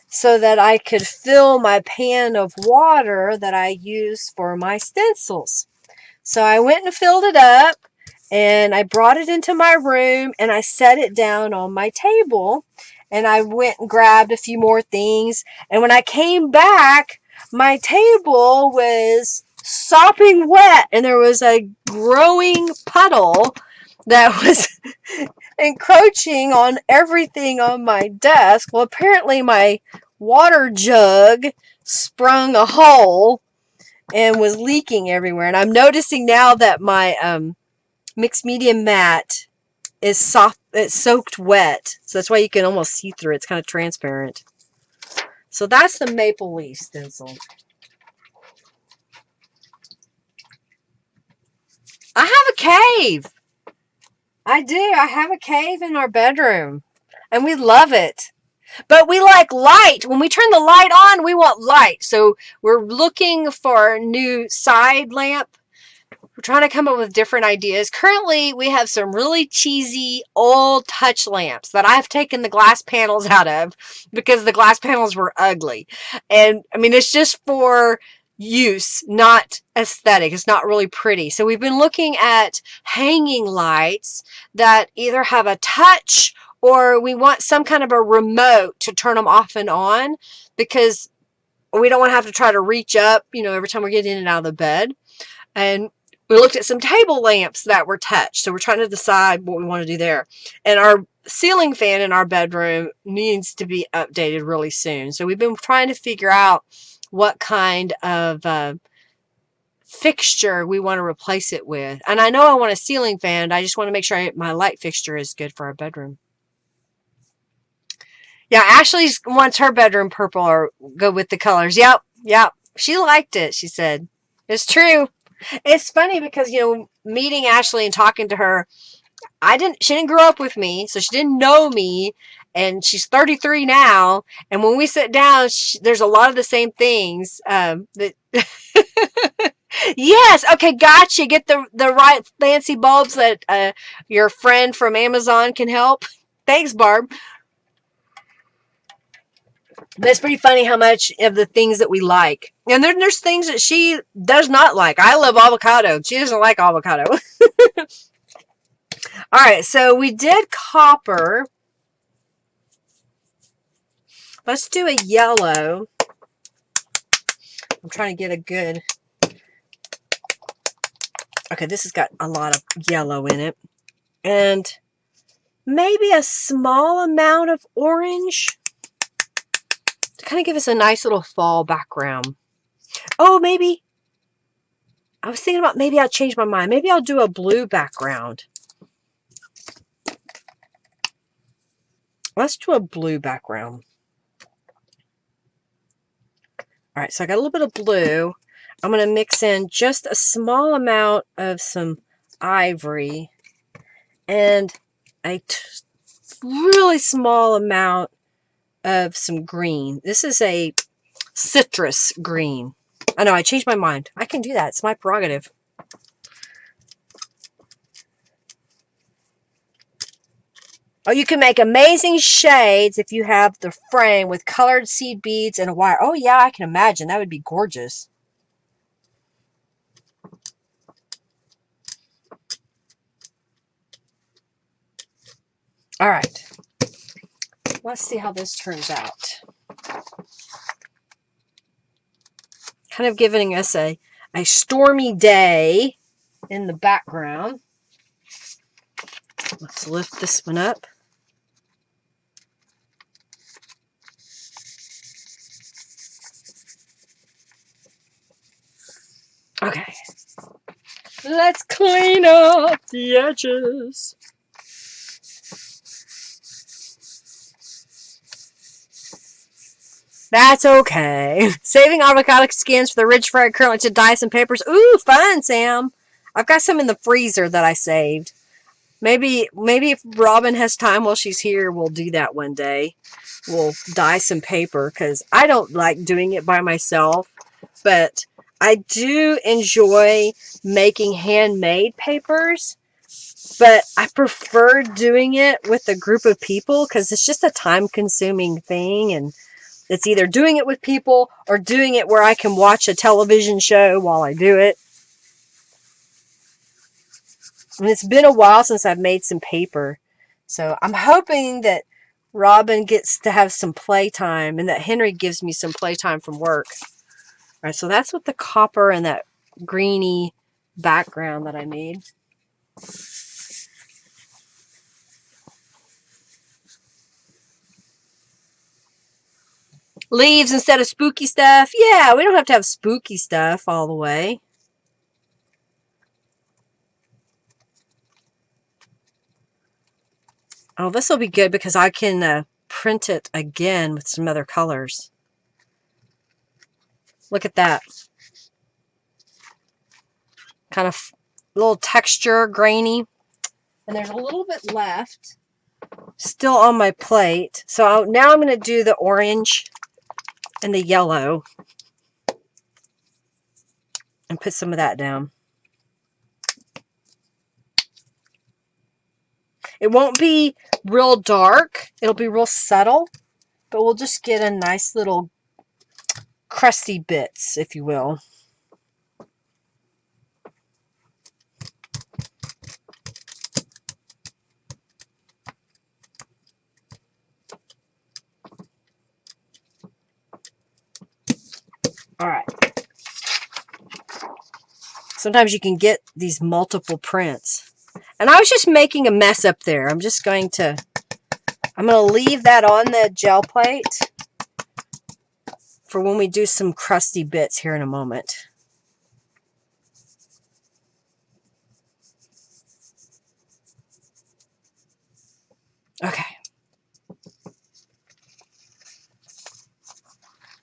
so that I could fill my pan of water that I use for my stencils. So I went and filled it up, and I brought it into my room, and I set it down on my table, and I went and grabbed a few more things. And when I came back, my table was sopping wet, and there was a growing puddle that was encroaching on everything on my desk. Well, apparently my water jug sprung a hole and was leaking everywhere. And I'm noticing now that my mixed media mat is soft, it's soaked wet. So that's why you can almost see through it. It's kind of transparent. So that's the maple leaf stencil. I have a cave. I do. I have a cave in our bedroom. And we love it. But we like light. When we turn the light on, we want light. So we're looking for a new side lamp. We're trying to come up with different ideas. Currently, we have some really cheesy old touch lamps that I've taken the glass panels out of because the glass panels were ugly. And I mean, it's just for use, not aesthetic. It's not really pretty. So we've been looking at hanging lights that either have a touch or we want some kind of a remote to turn them off and on because we don't want to have to try to reach up, every time we get in and out of the bed. And we looked at some table lamps that were touch. So we're trying to decide what we want to do there. And our ceiling fan in our bedroom needs to be updated really soon. So we've been trying to figure out what kind of fixture we want to replace it with. And I know I want a ceiling fan. I just want to make sure my light fixture is good for our bedroom. Yeah, Ashley wants her bedroom purple or go with the colors. Yep. She liked it, she said. It's true. It's funny because, meeting Ashley and talking to her, she didn't grow up with me, so she didn't know me, and she's 33 now, and when we sit down, there's a lot of the same things, that yes, okay, gotcha, get the right fancy bulbs that, your friend from Amazon can help. Thanks, Barb. But it's pretty funny how much of the things that we like. And then there's things that she does not like. I love avocado. She doesn't like avocado. All right, so we did copper. Let's do a yellow. I'm trying to get a good... Okay, this has got a lot of yellow in it. And maybe a small amount of orange to kind of give us a nice little fall background. Oh, maybe... I was thinking about maybe I'll change my mind. Maybe I'll do a blue background. Let's do a blue background. All right, so I got a little bit of blue. I'm going to mix in just a small amount of some ivory and a really small amount of some green. This is a citrus green. I know, I changed my mind. I can do that. It's my prerogative. Oh, you can make amazing shades if you have the frame with colored seed beads and a wire. Oh, yeah, I can imagine. That would be gorgeous. All right. Let's see how this turns out. Kind of giving us a stormy day in the background. Let's lift this one up. Okay. Let's clean up the edges. That's okay. Saving avocado skins for the ridge fried curl into dice and papers. Ooh, fun, Sam. I've got some in the freezer that I saved. Maybe if Robin has time while she's here, we'll do that one day. We'll dye some paper because I don't like doing it by myself, but I do enjoy making handmade papers. But I prefer doing it with a group of people because it's just a time-consuming thing, and it's either doing it with people or doing it where I can watch a television show while I do it. And it's been a while since I've made some paper. So I'm hoping that Robin gets to have some playtime and that Henry gives me some playtime from work. All right, so that's what the copper and that greeny background that I made. Leaves instead of spooky stuff. Yeah, we don't have to have spooky stuff all the way. Oh, this will be good because I can print it again with some other colors. Look at that. Kind of little texture, grainy. And there's a little bit left still on my plate. So now I'm going to do the orange and the yellow and put some of that down. It won't be real dark. It'll be real subtle, but we'll just get a nice little crusty bits, if you will. All right. Sometimes you can get these multiple prints. And I was just making a mess up there. I'm going to leave that on the gel plate for when we do some crusty bits here in a moment. Okay.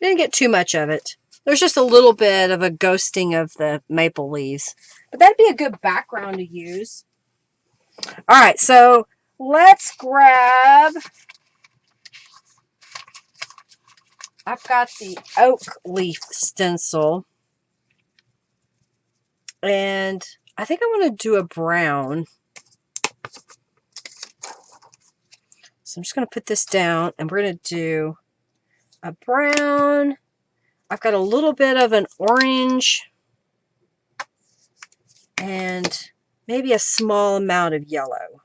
Didn't get too much of it. There's just a little bit of a ghosting of the maple leaves. But that'd be a good background to use. All right, so let's grab... I've got the oak leaf stencil. And I think I want to do a brown. So I'm just going to put this down and we're going to do a brown. I've got a little bit of an orange and maybe a small amount of yellow.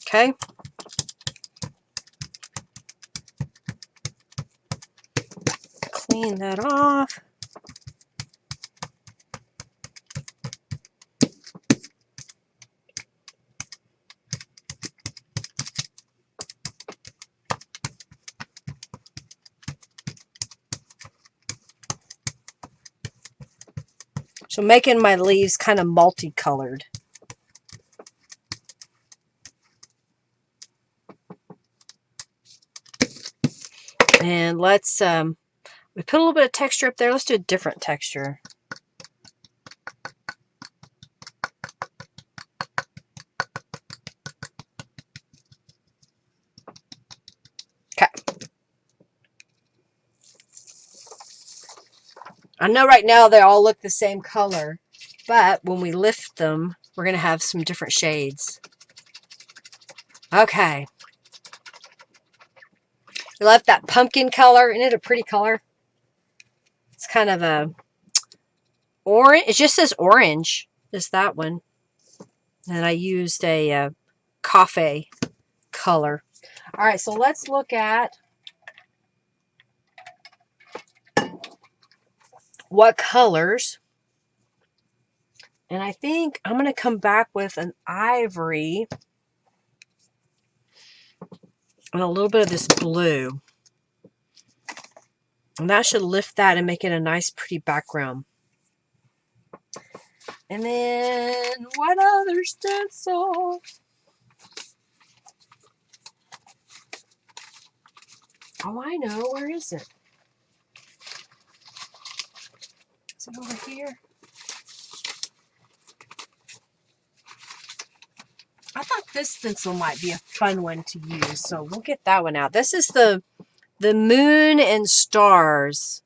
Okay. Clean that off. So making my leaves kind of multicolored. And let's, we put a little bit of texture up there. Let's do a different texture. Okay. I know right now they all look the same color, but when we lift them, we're going to have some different shades. Okay. We left that pumpkin color. Isn't it a pretty color? It's kind of a orange. It just says orange. Just that one. And I used a coffee color. All right, so let's look at what colors. And I think I'm going to come back with an ivory and a little bit of this blue. And that should lift that and make it a nice, pretty background. And then, what other stencil? Oh, I know. Where is it? Is it over here? I thought this stencil might be a fun one to use, so we'll get that one out. This is the moon and stars.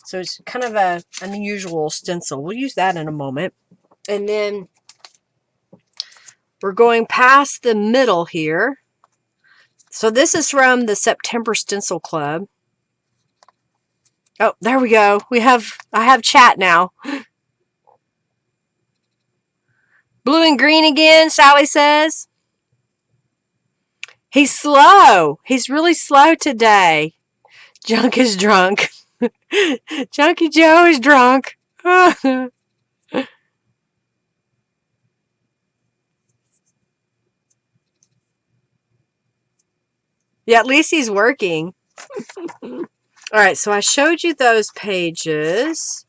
So it's kind of an unusual stencil. We'll use that in a moment. And then we're going past the middle here. So this is from the September Stencil Club. Oh, there we go. I have chat now. Blue and green again, Sally says. He's slow. He's really slow today. Junk is drunk. Junkie Joe is drunk. Yeah, at least he's working. All right, so I showed you those pages.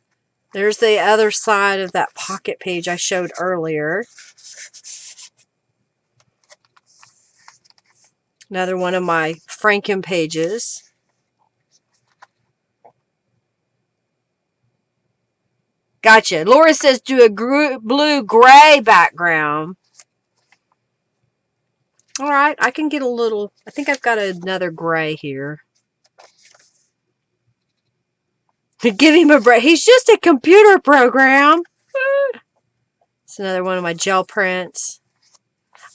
There's the other side of that pocket page I showed earlier. Another one of my Franken pages. Gotcha. Laura says do a blue-gray background. All right, I can get a little. I think I've got another gray here. Give him a break. He's just a computer program. It's another one of my gel prints.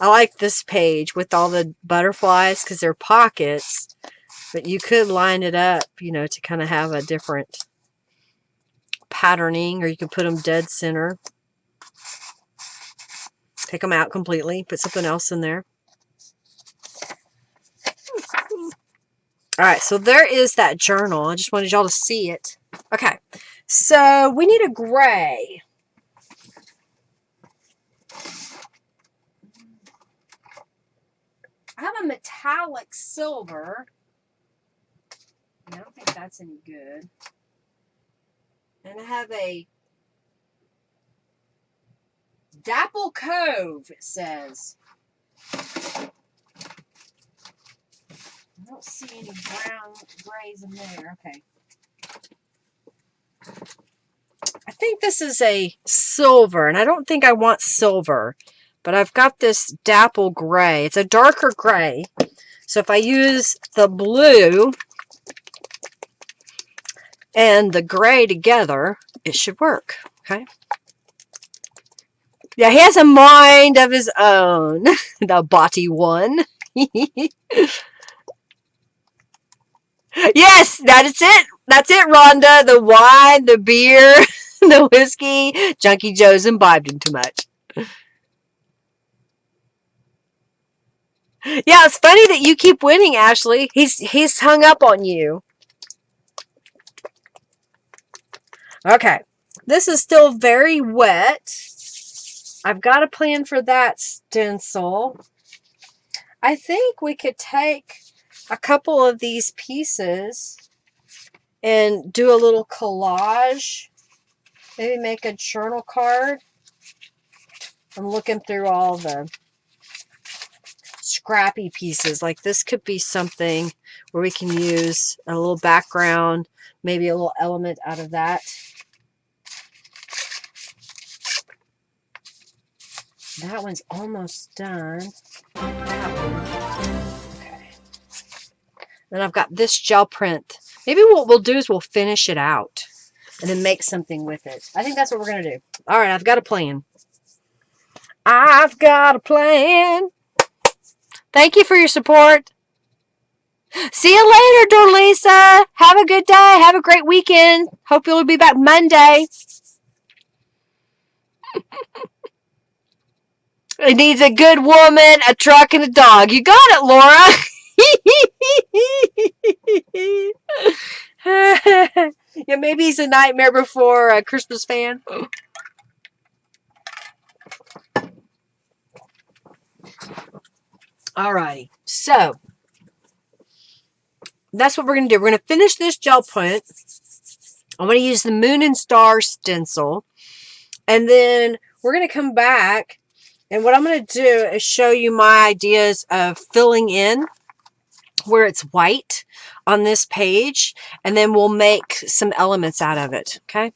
I like this page with all the butterflies because they're pockets, but you could line it up, you know, to kind of have a different patterning, or you could put them dead center. Take them out completely, put something else in there. All right, so there is that journal. I just wanted y'all to see it. Okay, so we need a gray. I have a metallic silver. I don't think that's any good. And I have a Dapple Cove, it says. I don't see any brown grays in there. Okay. I think this is a silver, and I don't think I want silver, but I've got this dapple gray. It's a darker gray. So if I use the blue and the gray together, it should work. Okay. Yeah, he has a mind of his own. The body one. Yes, that is it. That's it, Rhonda. The wine, the beer, the whiskey. Junkie Joe's imbibed in too much. Yeah, it's funny that you keep winning, Ashley. He's hung up on you. Okay. This is still very wet. I've got a plan for that stencil. I think we could take a couple of these pieces and do a little collage. Maybe make a journal card. I'm looking through all the scrappy pieces. Like this could be something where we can use a little background, maybe a little element out of that. That one's almost done. Okay. Then I've got this gel print. Maybe what we'll do is we'll finish it out and then make something with it. I think that's what we're going to do. All right, I've got a plan. I've got a plan. Thank you for your support. See you later, Dorlisa. Have a good day. Have a great weekend. Hope you'll be back Monday. It needs a good woman, a truck, and a dog. You got it, Laura. Yeah, maybe he's a Nightmare Before a Christmas fan. Alrighty, so that's what we're going to do. We're going to finish this gel print. I'm going to use the Moon and Star stencil. And then we're going to come back. And what I'm going to do is show you my ideas of filling in where it's white on this page. And then we'll make some elements out of it. Okay.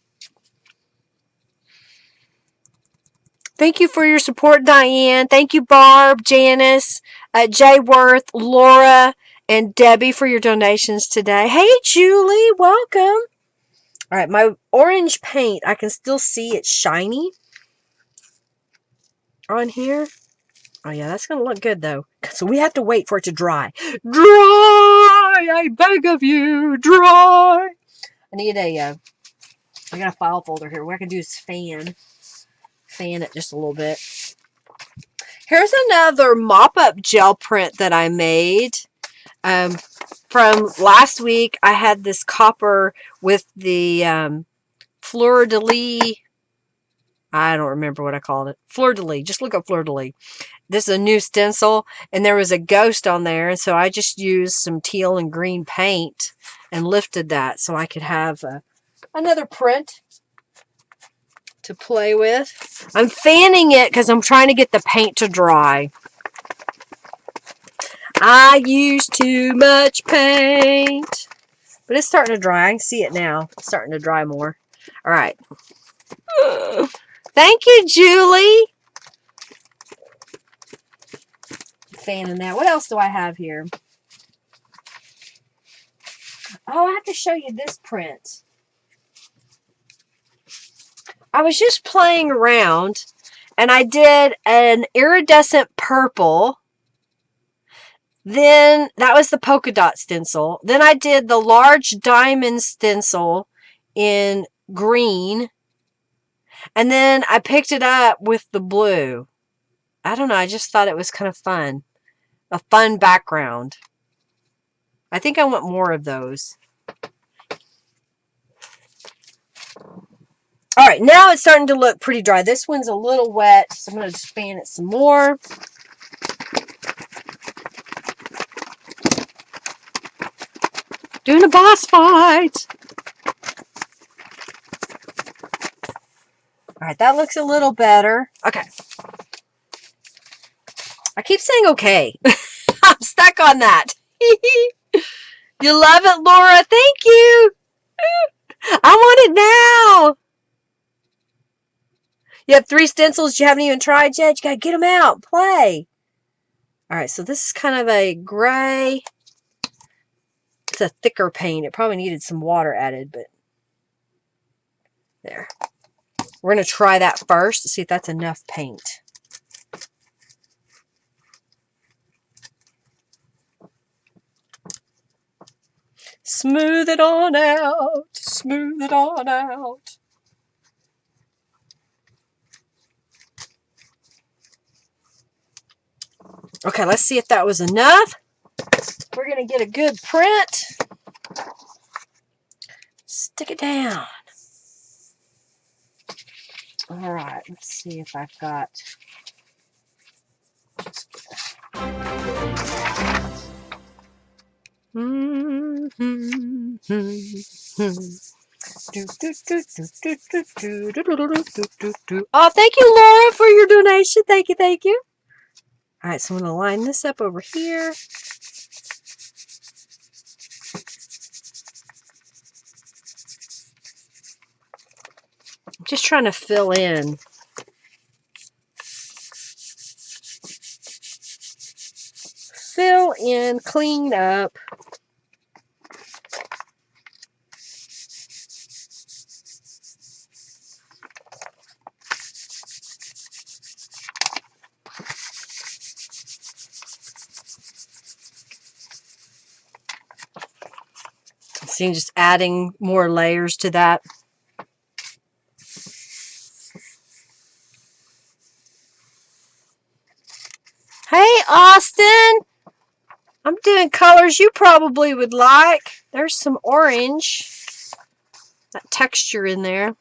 Thank you for your support, Diane. Thank you, Barb, Janice, Jay Worth, Laura, and Debbie for your donations today. Hey, Julie, welcome. All right, my orange paint, I can still see it's shiny on here. Oh, yeah, that's going to look good, though. So we have to wait for it to dry. Dry! I beg of you, dry! I need I got a file folder here. What I can do is fan it just a little bit. Here's another mop-up gel print that I made. From last week, I had this copper with the fleur-de-lis. I don't remember what I called it. Fleur-de-lis. Just look up fleur-de-lis. This is a new stencil, and there was a ghost on there, and so I just used some teal and green paint and lifted that so I could have another print to play with. I'm fanning it because I'm trying to get the paint to dry. I used too much paint. But it's starting to dry. I can see it now. It's starting to dry more. All right. Thank you, Julie. Fanning that. What else do I have here? Oh, I have to show you this print. I was just playing around, and I did an iridescent purple. Then that was the polka dot stencil. Then I did the large diamond stencil in green. And then I picked it up with the blue. I don't know. I just thought it was kind of fun. A fun background. I think I want more of those. All right, now it's starting to look pretty dry. This one's a little wet, so I'm going to just fan it some more. Doing a boss fight. All right, that looks a little better. Okay. I keep saying okay. I'm stuck on that. You love it, Laura? Thank you. I want it now. You have 3 stencils you haven't even tried yet. You got to get them out. Play. All right, so this is kind of a gray. It's a thicker paint. It probably needed some water added, but there. We're going to try that first to see if that's enough paint. Smooth it on out. Smooth it on out. Okay, let's see if that was enough. We're going to get a good print. Stick it down. All right, let's see if I've got... Oh, thank you, Laura, for your donation. Thank you, thank you. All right, so I'm going to line this up over here. I'm just trying to fill in. Fill in, clean up. See, just adding more layers to that. Hey, Austin! I'm doing colors you probably would like. There's some orange. That texture in there.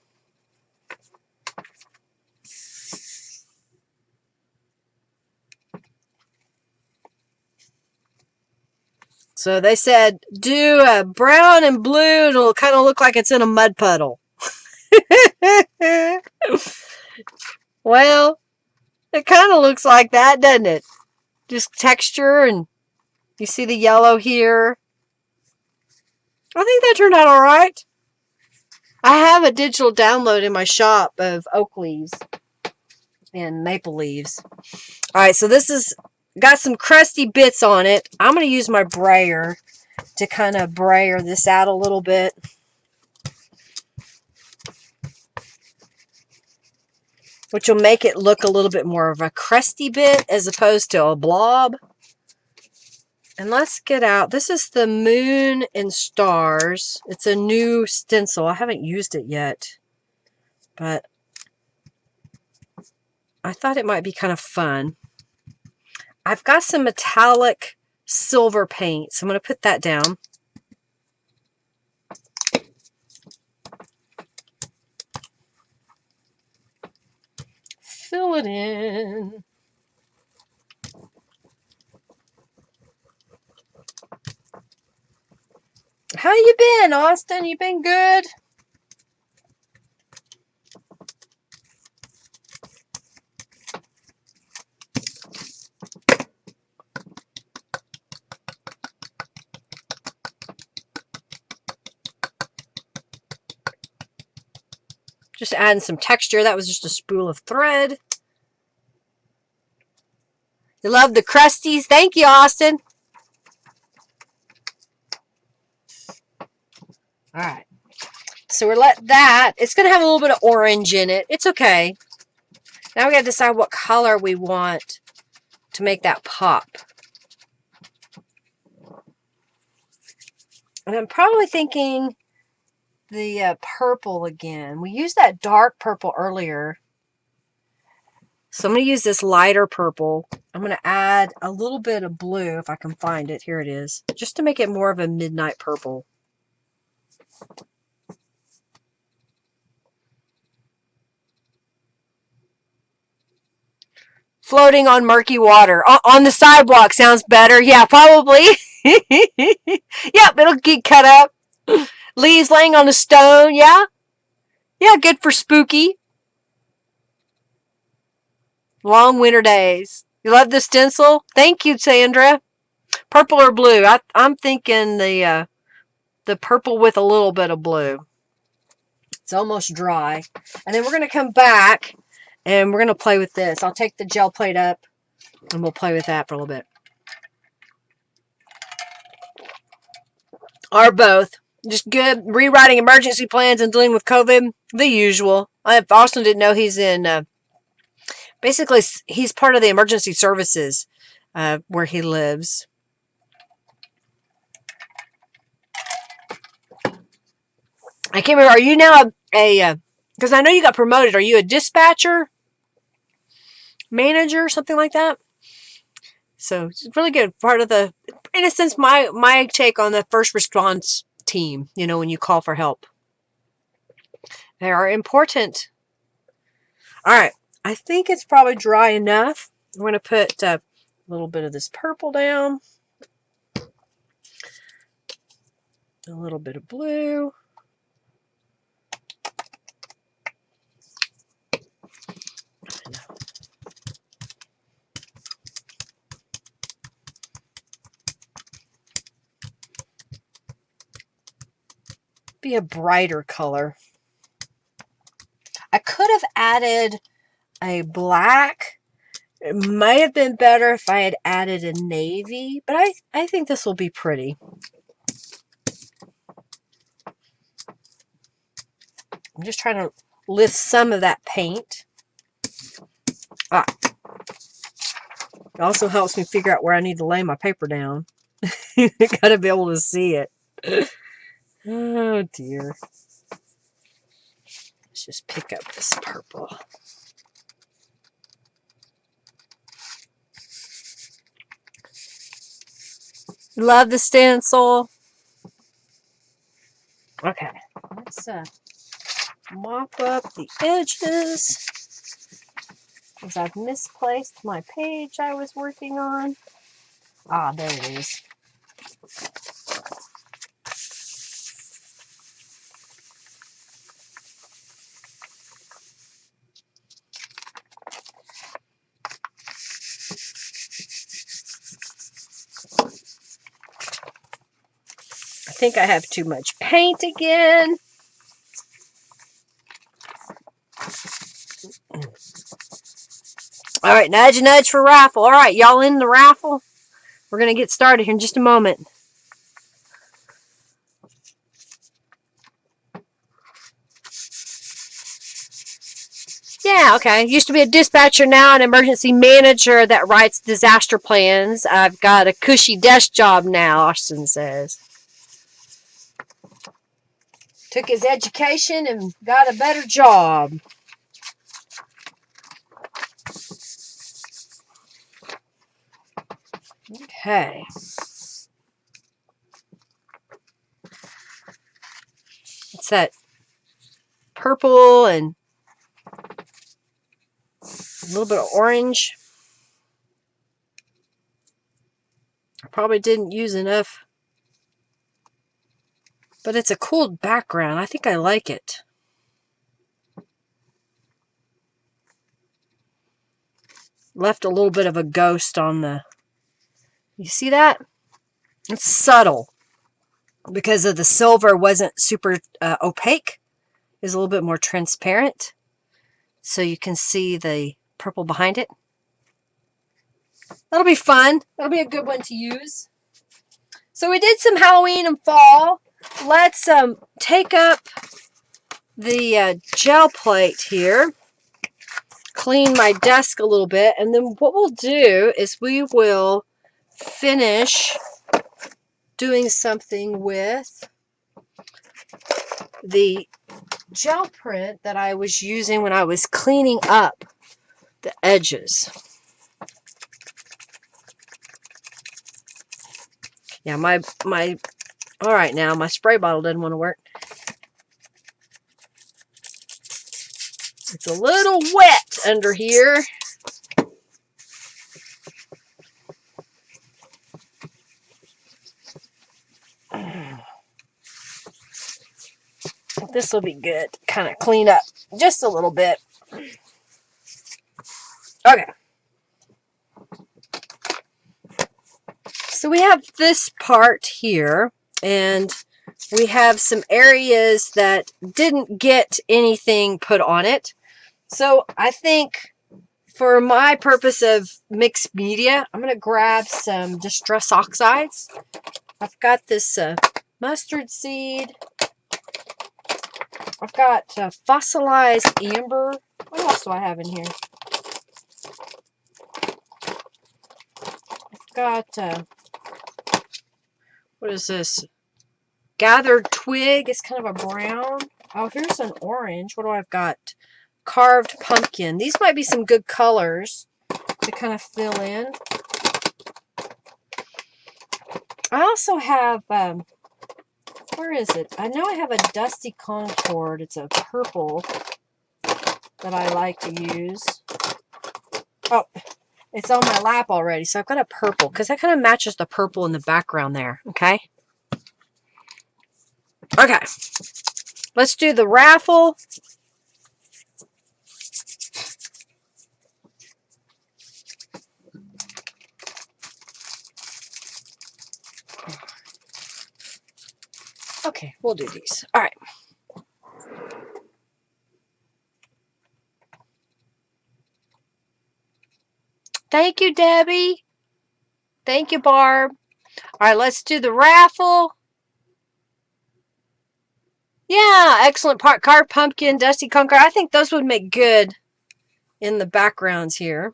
So they said, do a brown and blue, and it'll kind of look like it's in a mud puddle. Well, it kind of looks like that, doesn't it? Just texture, and you see the yellow here. I think that turned out all right. I have a digital download in my shop of oak leaves and maple leaves. All right, so this is got some crusty bits on it. I'm going to use my brayer to kind of brayer this out a little bit. Which will make it look a little bit more of a crusty bit as opposed to a blob. And let's get out. This is the Moon and Stars. It's a new stencil. I haven't used it yet. But I thought it might be kind of fun. I've got some metallic silver paint, so I'm going to put that down. Fill it in. How you been, Austin? You been good? Just adding some texture. That was just a spool of thread. You love the crusties? Thank you, Austin. All right. So we're let that. It's going to have a little bit of orange in it. It's okay. Now we got to decide what color we want to make that pop. And I'm probably thinking the purple again. We used that dark purple earlier. So I'm going to use this lighter purple. I'm going to add a little bit of blue if I can find it. Here it is. Just to make it more of a midnight purple. Floating on murky water. On the sidewalk sounds better. Yeah, probably. Yep, it'll get cut up. Leaves laying on a stone. Yeah. Yeah, good for spooky. Long winter days. You love the stencil? Thank you, Sandra. Purple or blue? I'm thinking the purple with a little bit of blue. It's almost dry. And then we're going to come back and we're going to play with this. I'll take the gel plate up and we'll play with that for a little bit. Or both. Just good. Rewriting emergency plans and dealing with COVID. The usual. If Austin didn't know, he's in, basically, he's part of the emergency services where he lives. I can't remember. Are you now because I know you got promoted. Are you a dispatcher? Manager? Something like that? So it's really good. Part of the, in a sense, my take on the first response team, you know, when you call for help. They are important. All right. I think it's probably dry enough. I'm going to put a little bit of this purple down. A little bit of blue. Be a brighter color. I could have added a black. It might have been better if I had added a navy, but I think this will be pretty. I'm just trying to lift some of that paint. It also helps me figure out where I need to lay my paper down. You gotta be able to see it. Oh dear. Let's just pick up this purple. Love the stencil. Okay, let's mop up the edges because I've misplaced my page I was working on. Ah, there it is. I think I have too much paint again. All right, nudge, nudge for raffle. All right, y'all in the raffle? We're going to get started here in just a moment. Yeah, okay. Used to be a dispatcher, now an emergency manager that writes disaster plans. I've got a cushy desk job now, Austin says. Took his education and got a better job. Okay. It's that purple and a little bit of orange. I probably didn't use enough, but it's a cool background. I think I like it. Left a little bit of a ghost on the... You see that? It's subtle because of the silver wasn't super opaque. It's a little bit more transparent, so you can see the purple behind it. That'll be fun. That'll be a good one to use. So we did some Halloween and fall. Let's take up the gel plate here, clean my desk a little bit, and then what we'll do is we will finish doing something with the gel print that I was using when I was cleaning up the edges. Yeah, all right, now my spray bottle didn't want to work. It's a little wet under here. This will be good. Kind of clean up just a little bit. Okay. So we have this part here, and we have some areas that didn't get anything put on it. So I think for my purpose of mixed media, I'm going to grab some Distress Oxides. I've got this mustard seed. I've got fossilized amber. What else do I have in here? I've got, what is this? Gathered twig. It's kind of a brown. Oh, here's an orange. What do I've got? Carved pumpkin. These might be some good colors to kind of fill in. I also have, where is it? I know I have a Dusty Concord. It's a purple that I like to use. Oh, it's on my lap already. So I've got a purple because that kind of matches the purple in the background there. Okay. Okay. Let's do the raffle. Okay, we'll do these. All right. Thank you, Debbie. Thank you, Barb. All right, let's do the raffle. Yeah, excellent part. Carved pumpkin, Dusty Concord. I think those would make good in the backgrounds here.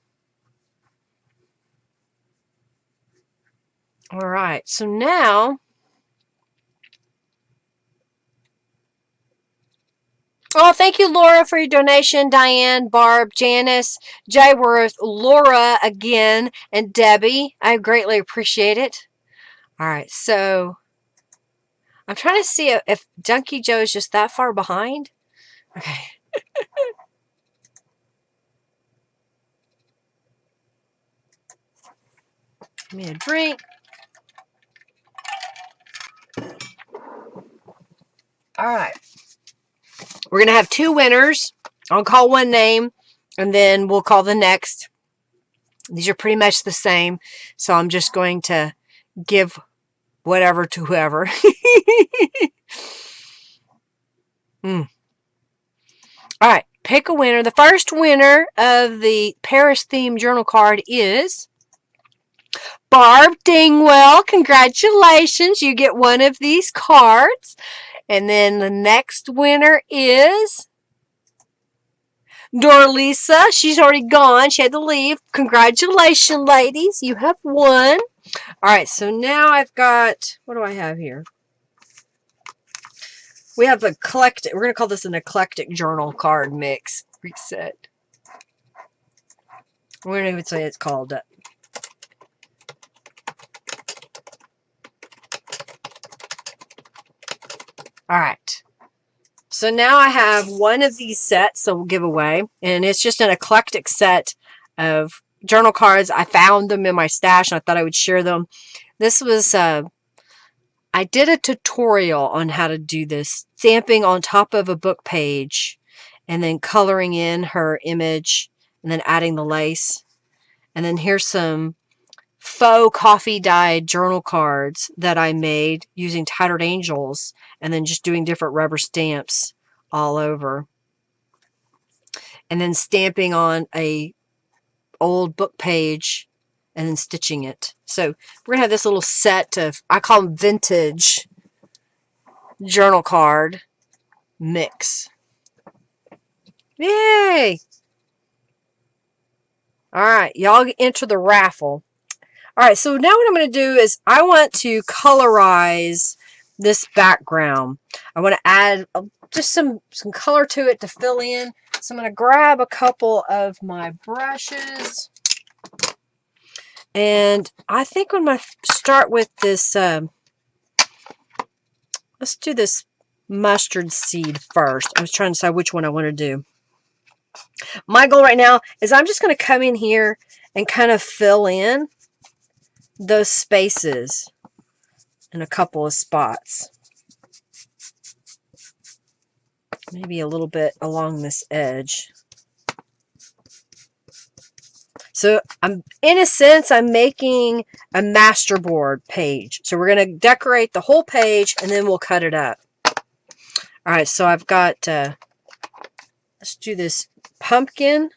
All right, so now... Oh, thank you, Laura, for your donation. Diane, Barb, Janice, Jayworth, Laura again, and Debbie. I greatly appreciate it. All right, so I'm trying to see if Junkie Joe is just that far behind. Okay. Give me a drink. All right. We're going to have two winners. I'll call one name, and then we'll call the next. These are pretty much the same, so I'm just going to give whatever to whoever. All right, pick a winner. The first winner of the Paris-themed journal card is Barb Dingwell. Congratulations. You get one of these cards. And then the next winner is Dorlisa. She's already gone. She had to leave. Congratulations, ladies. You have won. All right, so now I've got, what do I have here? We have a eclectic, we're going to call this an eclectic journal card mix. Reset. We're going to even say it's called All right. So now I have one of these sets that we'll give away, and it's just an eclectic set of journal cards. I found them in my stash, and I thought I would share them. This was, I did a tutorial on how to do this, stamping on top of a book page, and then coloring in her image, and then adding the lace. And then here's some faux coffee dyed journal cards that I made using Tattered Angels and then just doing different rubber stamps all over. And then stamping on a old book page and then stitching it. So we're going to have this little set of, I call them vintage journal card mix. Yay! All right, y'all enter the raffle. All right, so now what I'm going to do is I want to colorize this background. I want to add just some color to it to fill in. So I'm going to grab a couple of my brushes. And I think I'm going to start with this, let's do this mustard seed first. I was trying to decide which one I want to do. My goal right now is I'm just going to come in here and kind of fill in those spaces in a couple of spots. Maybe a little bit along this edge. So in a sense, I'm making a masterboard page. So we're going to decorate the whole page and then we'll cut it up. All right, so I've got, let's do this pumpkin.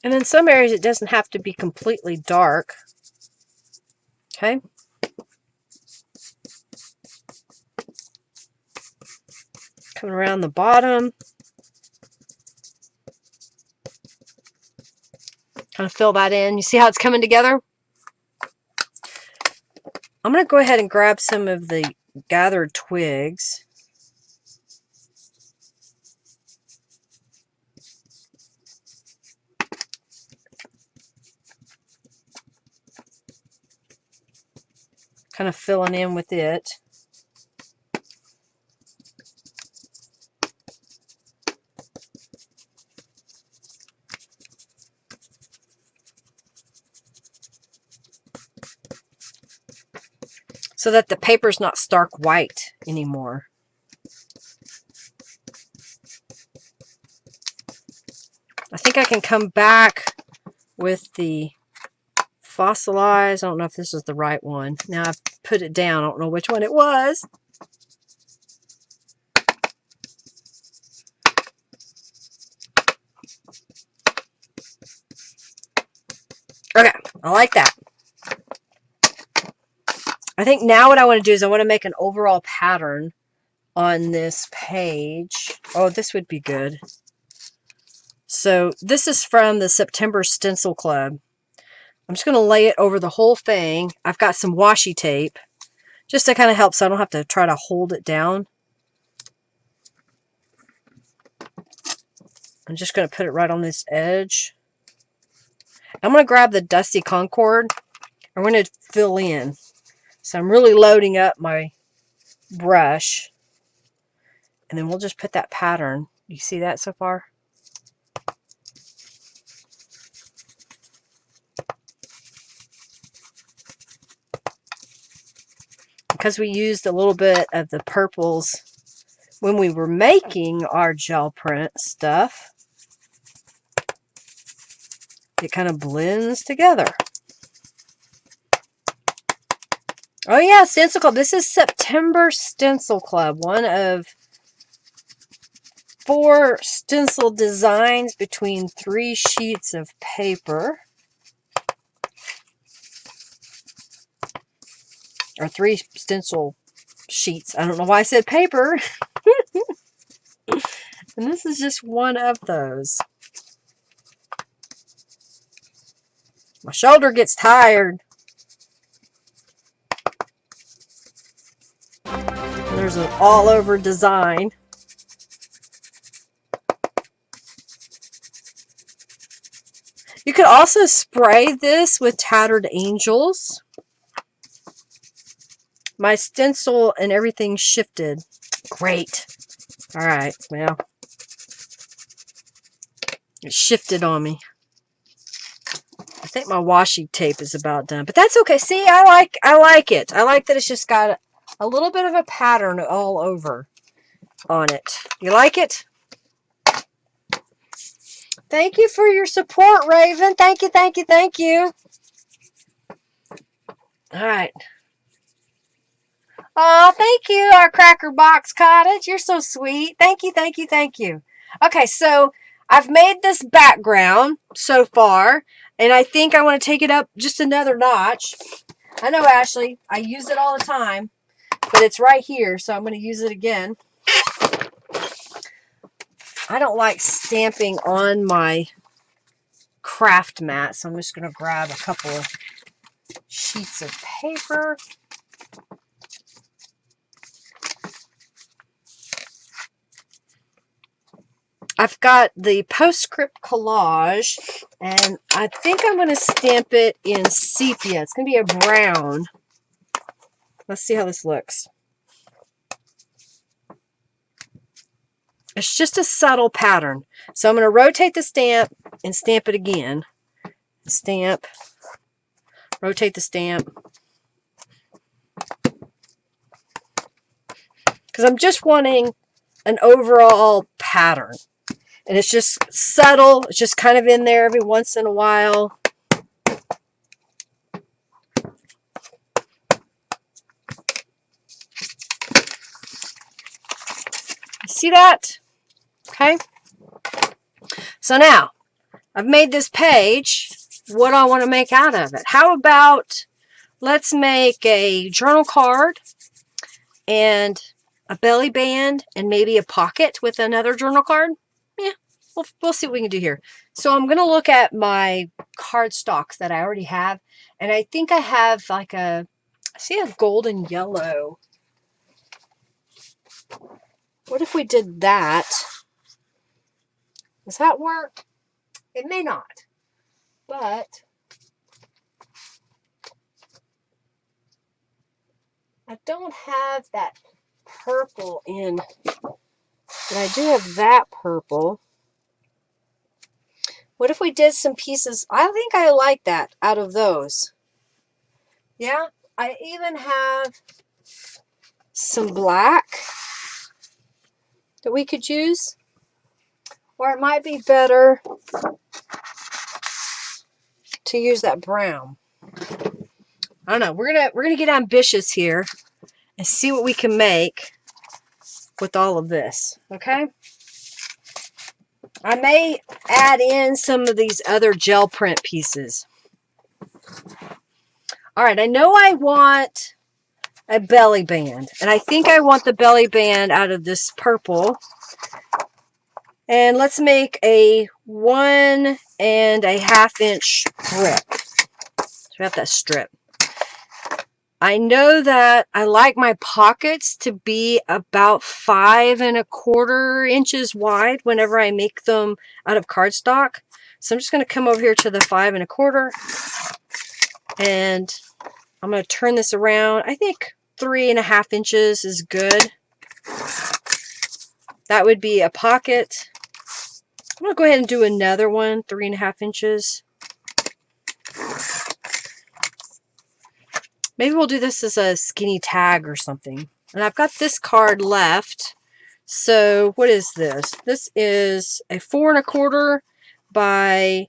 And in some areas, it doesn't have to be completely dark. Okay. Coming around the bottom. Kind of fill that in. You see how it's coming together? I'm going to go ahead and grab some of the gathered twigs. Kind of filling in with it. So that the paper's not stark white anymore. I think I can come back with the fossilized. I don't know if this is the right one. Now I've put it down. I don't know which one it was. Okay, I like that. I think now what I want to do is I want to make an overall pattern on this page. Oh, this would be good. So this is from the September Stencil Club. I'm just going to lay it over the whole thing. I've got some washi tape just to kind of help so I don't have to try to hold it down. I'm just going to put it right on this edge. I'm going to grab the Dusty Concord. I'm going to fill in. So I'm really loading up my brush. And then we'll just put that pattern. You see that so far? Because we used a little bit of the purples when we were making our gel print stuff, it kind of blends together. Oh yeah, Stencil Club. This is September Stencil Club, one of 4 stencil designs between 3 sheets of paper. Or 3 stencil sheets. I don't know why I said paper. And this is just one of those. My shoulder gets tired. There's an all-over design. You could also spray this with Tattered Angels. My stencil and everything shifted. Great. All right, well, it shifted on me. I think my washi tape is about done, but that's okay. See, I like it. I like that it's just got a little bit of a pattern all over on it. You like it? Thank you for your support, Raven. Thank you, thank you, thank you. All right. Oh, thank you, our Cracker Box Cottage. You're so sweet. Thank you, thank you, thank you. Okay, so I've made this background so far, and I think I want to take it up just another notch. I know, Ashley, I use it all the time, but it's right here, so I'm going to use it again. I don't like stamping on my craft mat, so I'm just going to grab a couple of sheets of paper. I've got the postscript collage, and I think I'm going to stamp it in sepia. It's going to be a brown. Let's see how this looks. It's just a subtle pattern. So I'm going to rotate the stamp and stamp it again. Stamp. Rotate the stamp. Because I'm just wanting an overall pattern. And it's just subtle. It's just kind of in there every once in a while. See that? Okay. So now, I've made this page. What do I want to make out of it? How about let's make a journal card and a belly band and maybe a pocket with another journal card? Yeah, we'll see what we can do here. So I'm going to look at my cardstocks that I already have. And I think I have like I see a golden yellow. What if we did that? Does that work? It may not. But I don't have that purple in, but I do have that purple. What if we did some pieces? I think I like that out of those. Yeah, I even have some black that we could use. Or it might be better to use that brown. I don't know. We're gonna get ambitious here and see what we can make with all of this. Okay? I may add in some of these other gel print pieces. All right, I know I want a belly band, and I think I want the belly band out of this purple. And let's make a 1.5 inch strip. So we have that strip. I know that I like my pockets to be about 5.25 inches wide whenever I make them out of cardstock. So I'm just going to come over here to the 5.25, and I'm going to turn this around. I think 3.5 inches is good. That would be a pocket. I'm going to go ahead and do another one, 3.5 inches. Maybe we'll do this as a skinny tag or something. And I've got this card left. So what is this? This is a 4.25 by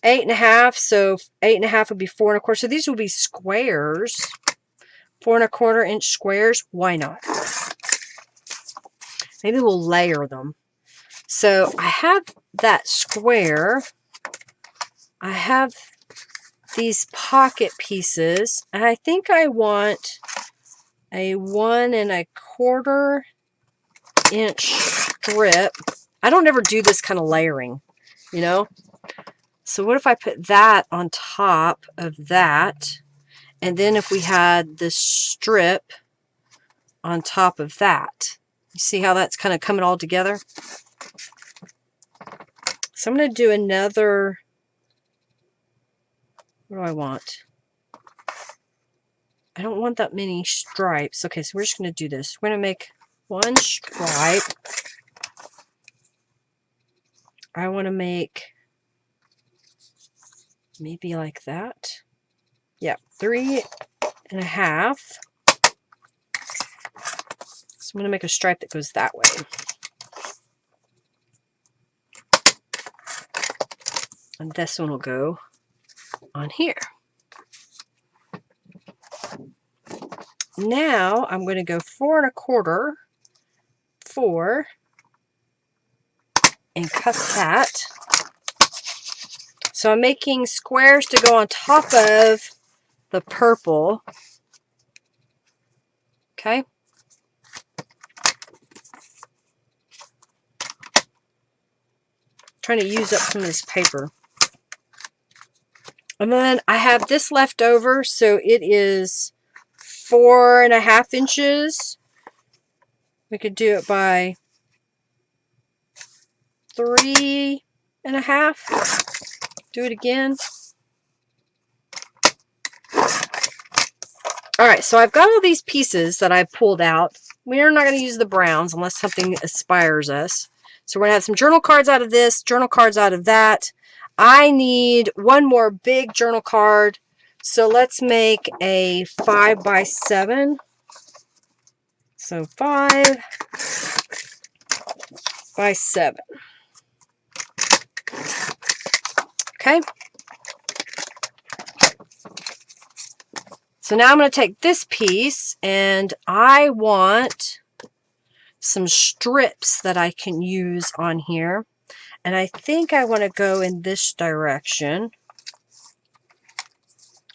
8.5. So 8.5 would be 4.25. So these will be squares. 4.25 inch squares. Why not? Maybe we'll layer them. So I have that square. I have these pocket pieces, and I think I want a 1.25 inch strip. I don't ever do this kind of layering, you know. So what if I put that on top of that, and then if we had this strip on top of that? You see how that's kind of coming all together? So I'm going to do another What do I want? I don't want that many stripes. Okay, so we're just going to do this. We're going to make one stripe. I want to make maybe like that. Yeah, 3.5. So I'm going to make a stripe that goes that way. And this one will go on here. Now I'm going to go 4.25, 4, and cut that. So I'm making squares to go on top of the purple. Okay. Trying to use up some of this paper. And then I have this left over, so it is 4.5 inches. We could do it by 3.5. Do it again. Alright, so I've got all these pieces that I pulled out. We're not going to use the browns unless something inspires us. So we're going to have some journal cards out of this, journal cards out of that. I need one more big journal card. So let's make a 5x7. So 5x7. Okay. So now I'm going to take this piece and I want some strips that I can use on here. And I think I want to go in this direction.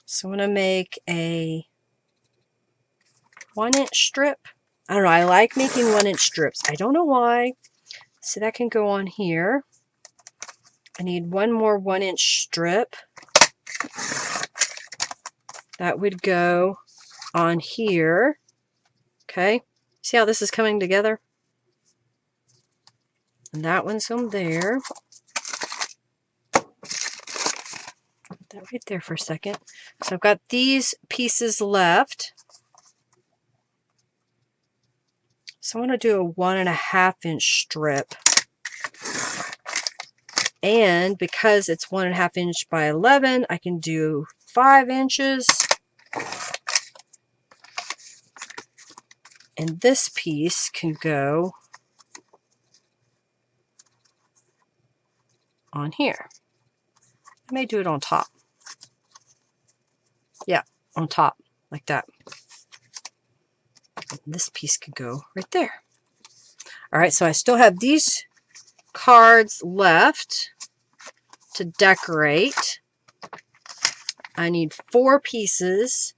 So I'm going to make a 1-inch strip. I don't know, I like making 1-inch strips. I don't know why. So that can go on here. I need one more 1-inch strip. That would go on here. Okay. See how this is coming together? And that one's on there. Put that right there for a second. So I've got these pieces left. So I want to do a 1.5-inch strip. And because it's 1.5 inch by 11, I can do 5 inches. And this piece can go on here. I may do it on top. Yeah, on top, like that. And this piece can go right there. All right, so I still have these cards left to decorate. I need 4 pieces.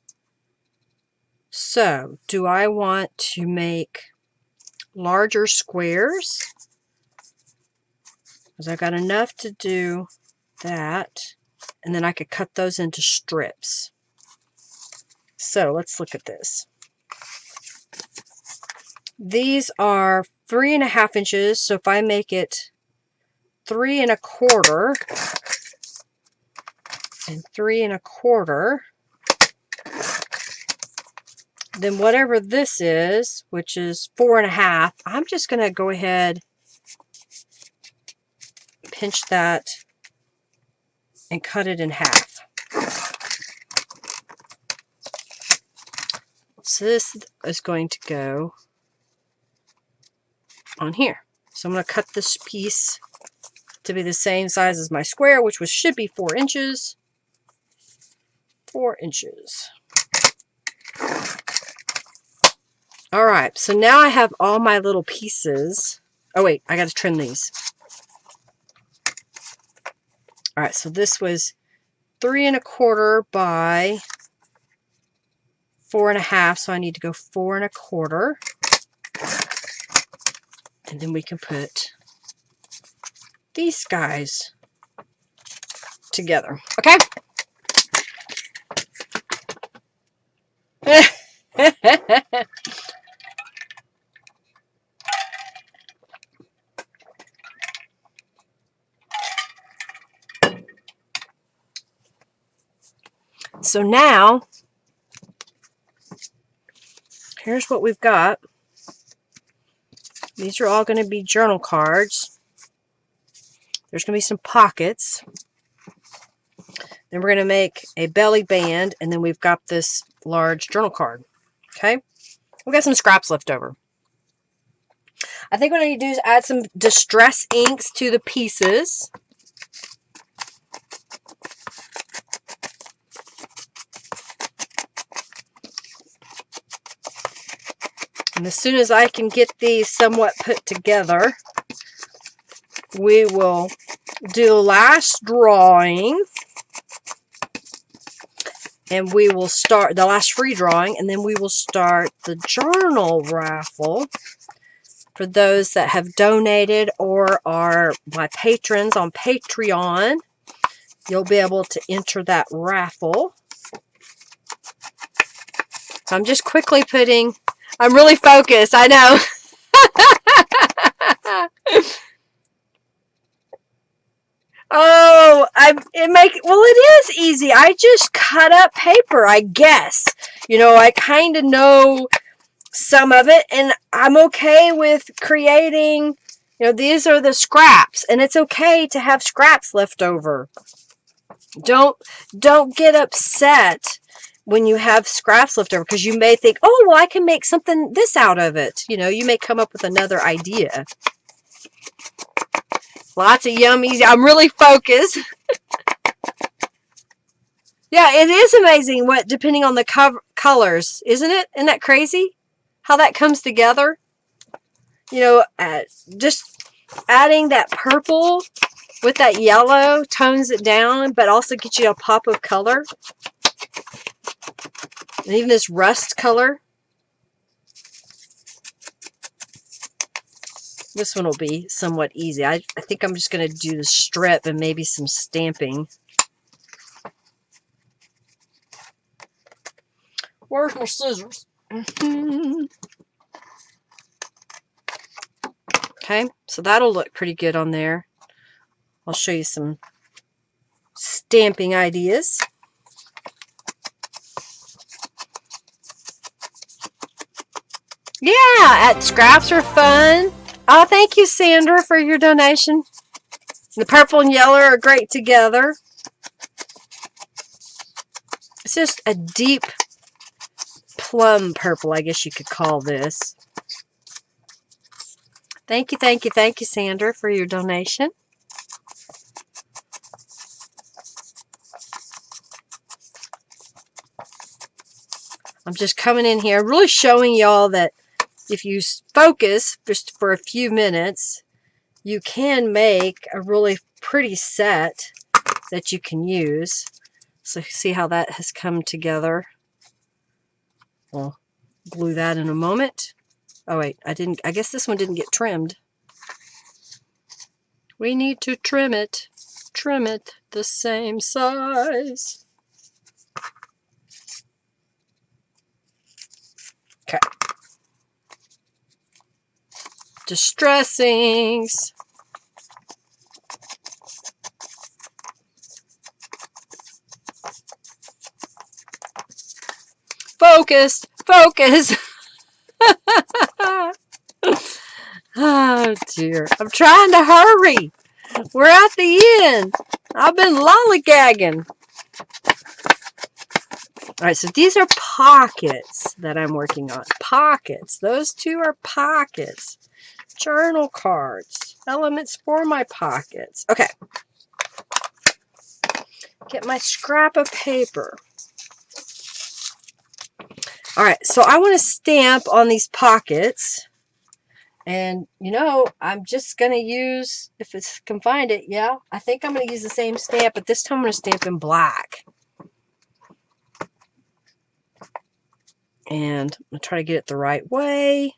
So, do I want to make larger squares? Because I've got enough to do that. And then I could cut those into strips. So, let's look at this. These are 3.5 inches. So, if I make it 3.25 and 3.25, then whatever this is, which is 4.5, I'm just going to go ahead, pinch that, and cut it in half. So this is going to go on here. So I'm going to cut this piece to be the same size as my square, which should be 4 inches. 4 inches. All right, so now I have all my little pieces. Oh wait, I got to trim these. All right, so this was 3.25 by 4.5, so I need to go 4.25. And then we can put these guys together. Okay? So now, here's what we've got. These are all going to be journal cards. There's going to be some pockets. Then we're going to make a belly band, and then we've got this large journal card. Okay? We've got some scraps left over. I think what I need to do is add some distress inks to the pieces. And as soon as I can get these somewhat put together, we will do the last drawing. And we will start the last free drawing, and then we will start the journal raffle for those that have donated or are my patrons on Patreon. You'll be able to enter that raffle. So I'm just quickly putting, I'm really focused, I know. Oh, it is easy. I just cut up paper, I guess. You know, I kind of know some of it, and I'm okay with creating, you know, these are the scraps, and it's okay to have scraps left over. Don't get upset when you have scraps left over, because you may think, oh, well, I can make something this out of it. You know, you may come up with another idea. Lots of yummies. I'm really focused. Yeah, it is amazing what, depending on the colors, isn't it? Isn't that crazy? How that comes together? You know, just adding that purple with that yellow tones it down, but also gets you a pop of color. And even this rust color. This one will be somewhat easy. I think I'm just going to do the strip and maybe some stamping. Where's my scissors? Okay, so that'll look pretty good on there. I'll show you some stamping ideas. Yeah, scraps are fun. Oh, thank you, Sandra, for your donation. The purple and yellow are great together. It's just a deep plum purple, I guess you could call this. Thank you, Sandra, for your donation. I'm just coming in here, really showing y'all that if you focus just for a few minutes, you can make a really pretty set that you can use. So see how that has come together. We'll glue that in a moment. Oh wait, I guess this one didn't get trimmed. We need to trim it the same size. Okay. Distressings. Focus. Oh dear. I'm trying to hurry. We're at the end. I've been lollygagging. Alright, so these are pockets that I'm working on. Pockets. Those two are pockets. Journal cards. Elements for my pockets. Okay. Get my scrap of paper. Alright, so I want to stamp on these pockets. And, you know, I'm just going to use, if I can find it, yeah, I think I'm going to use the same stamp, but this time I'm going to stamp in black. And I'm going to try to get it the right way.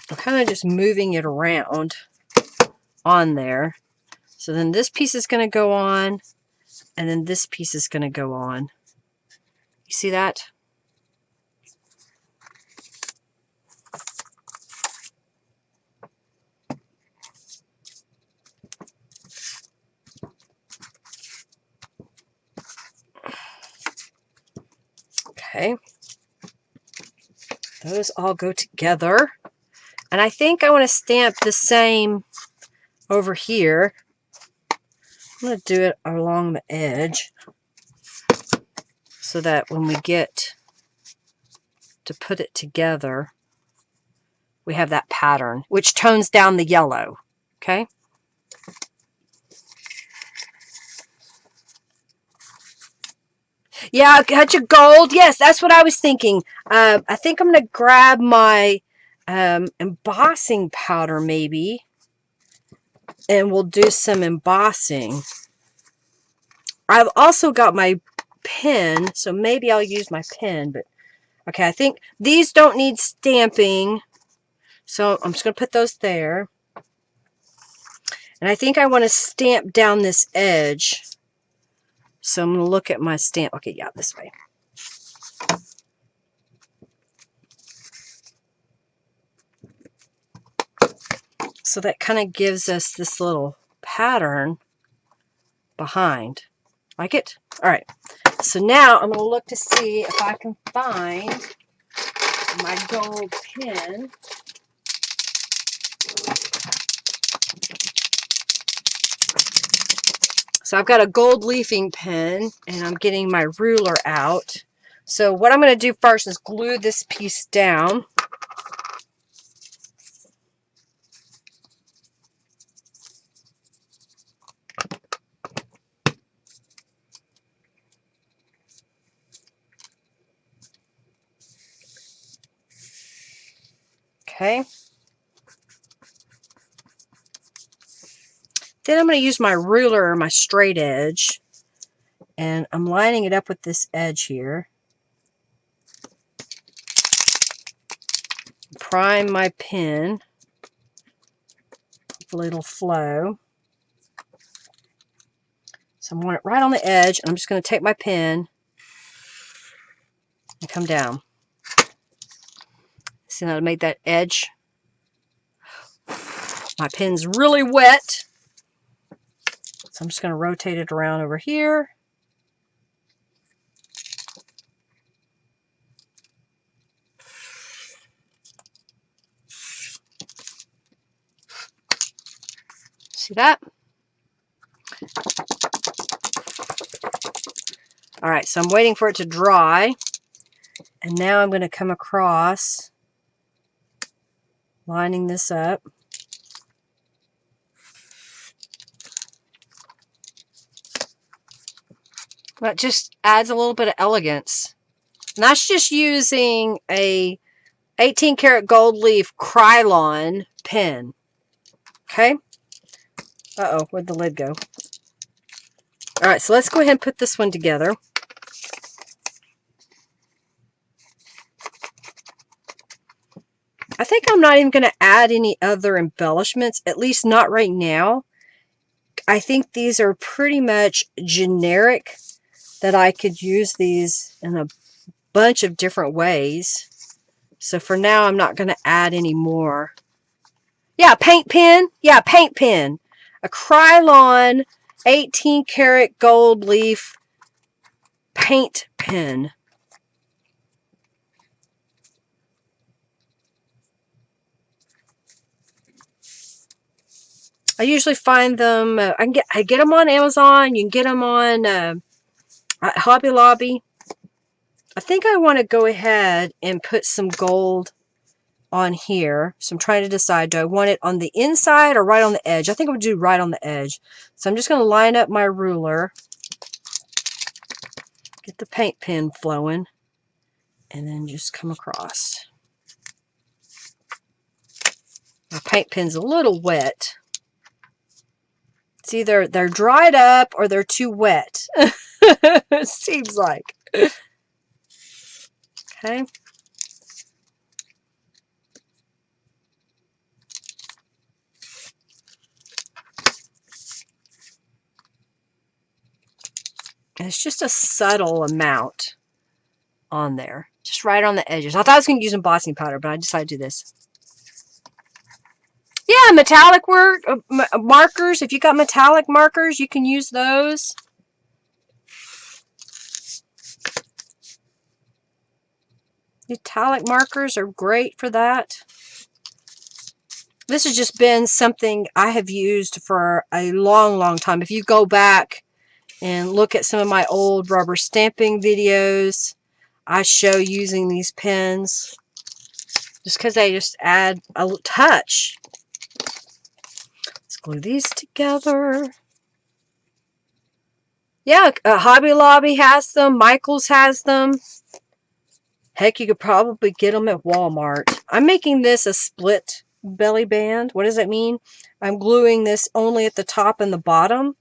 I'm kind of just moving it around on there. So then this piece is going to go on, and then this piece is going to go on. You see that? Okay. Those all go together. And I think I want to stamp the same over here. I'm going to do it along the edge so that when we get to put it together, we have that pattern, which tones down the yellow. Okay. Yeah, got your gold. Yes, that's what I was thinking. I think I'm going to grab my embossing powder maybe, and we'll do some embossing. I've also got my pen, so maybe I'll use my pen. But okay, I think these don't need stamping, so I'm just going to put those there. And I think I want to stamp down this edge. So I'm going to look at my stamp. Okay, yeah, this way. So that kind of gives us this little pattern behind. Like it? All right. So now I'm going to look to see if I can find my gold pen. So I've got a gold leafing pen, and I'm getting my ruler out. So what I'm going to do first is glue this piece down. Okay. Then I'm going to use my ruler, or my straight edge, and I'm lining it up with this edge here. Prime my pen. Hopefully it'll flow. So I want it right on the edge, and I'm just going to take my pen and come down. See how to make that edge? My pen's really wet, so I'm just going to rotate it around over here. See that? All right, so I'm waiting for it to dry, and now I'm going to come across, lining this up. That just adds a little bit of elegance. And that's just using a 18 karat gold leaf Krylon pen. Okay? Uh-oh, where'd the lid go? All right, so let's go ahead and put this one together. I think I'm not even going to add any other embellishments, at least not right now. I think these are pretty much generic, that I could use these in a bunch of different ways. So for now, I'm not going to add any more. Yeah, paint pen. Yeah, paint pen. A Krylon 18 karat gold leaf paint pen. I usually find them, I get them on Amazon. You can get them on Hobby Lobby. I think I want to go ahead and put some gold on here. So I'm trying to decide, do I want it on the inside or right on the edge? I think I'm going to do right on the edge. So I'm just going to line up my ruler, get the paint pen flowing, and then just come across. My paint pen's a little wet. It's either they're dried up or they're too wet. It seems like. Okay. And it's just a subtle amount on there. Just right on the edges. I thought I was going to use embossing powder, but I decided to do this. Yeah, metallic work, markers. If you got metallic markers, you can use those. Metallic markers are great for that. This has just been something I have used for a long, long time. If you go back and look at some of my old rubber stamping videos, I show using these pens just because they just add a touch. Let's glue these together. Yeah, Hobby Lobby has them. Michael's has them. Heck, you could probably get them at Walmart. I'm making this a split belly band. What does that mean? I'm gluing this only at the top and the bottom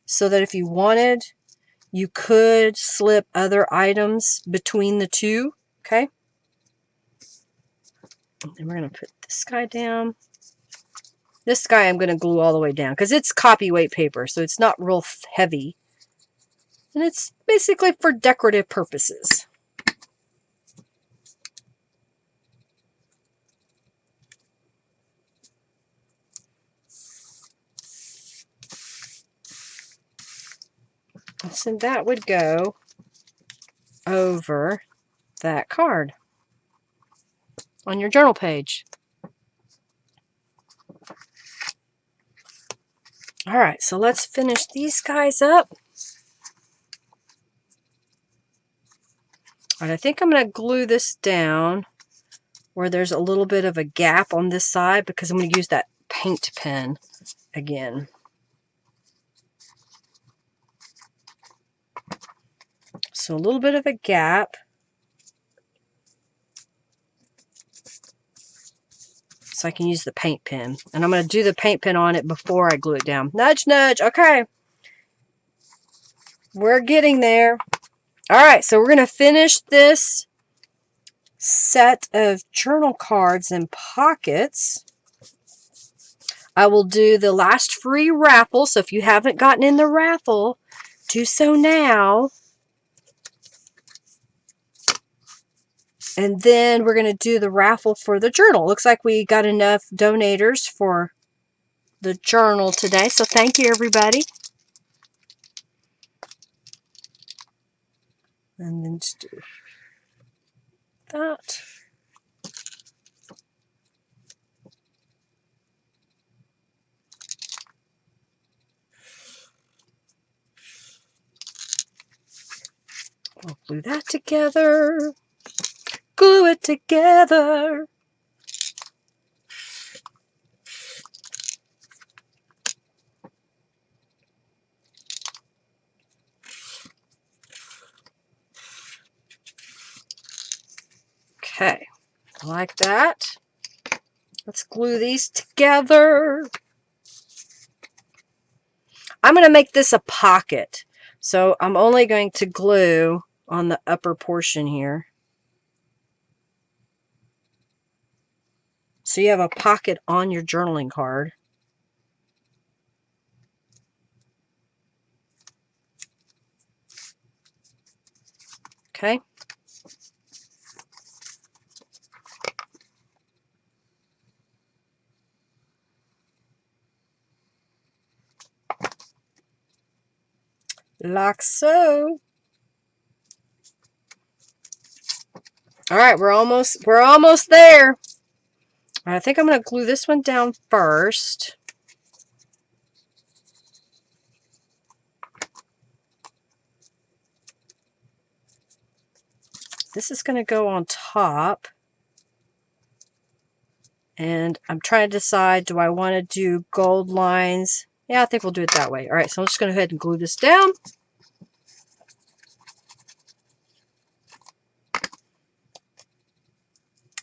so that if you wanted, you could slip other items between the two. Okay? And then we're going to put this guy down. This guy I'm going to glue all the way down because it's copy-weight paper, so it's not real heavy. And it's basically for decorative purposes. So that would go over that card on your journal page. All right, so let's finish these guys up. All right, I think I'm going to glue this down where there's a little bit of a gap on this side because I'm going to use that paint pen again. So a little bit of a gap. So I can use the paint pen. And I'm going to do the paint pen on it before I glue it down. Nudge, nudge. Okay. We're getting there. All right, so we're going to finish this set of journal cards and pockets. I will do the last free raffle. So if you haven't gotten in the raffle, do so now. And then we're going to do the raffle for the journal. Looks like we got enough donators for the journal today. So thank you, everybody. And then just do that. We'll glue that together. Glue it together. Okay, like that. Let's glue these together. I'm going to make this a pocket. So I'm only going to glue on the upper portion here. So you have a pocket on your journaling card. Okay. Like so. All right, we're almost there. I think I'm going to glue this one down first. This is going to go on top. And I'm trying to decide, do I want to do gold lines? Yeah, I think we'll do it that way. All right, so I'm just going to go ahead and glue this down.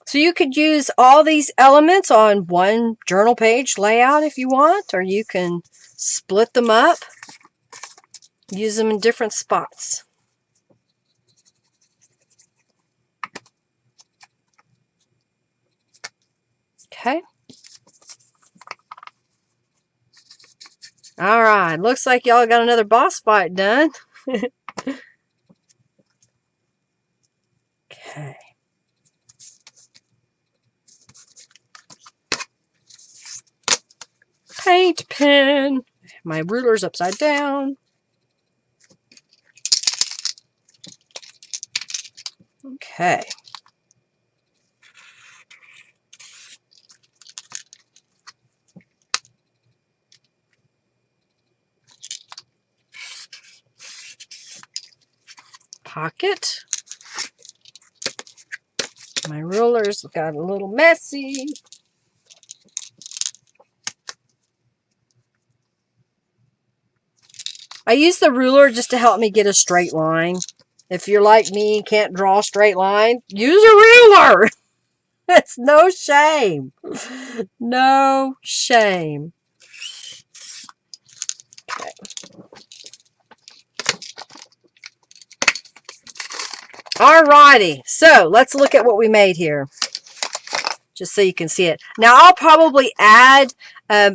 So you could use all these elements on one journal page layout if you want, or you can split them up, use them in different spots. Okay. All right, looks like y'all got another boss fight done. Okay. Paint pen. My ruler's upside down. Okay. pocket. My rulers got a little messy. I use the ruler just to help me get a straight line. If you're like me, can't draw a straight line, use a ruler. It's no shame. No shame. Okay. Alrighty, so let's look at what we made here, just so you can see it. Now I'll probably add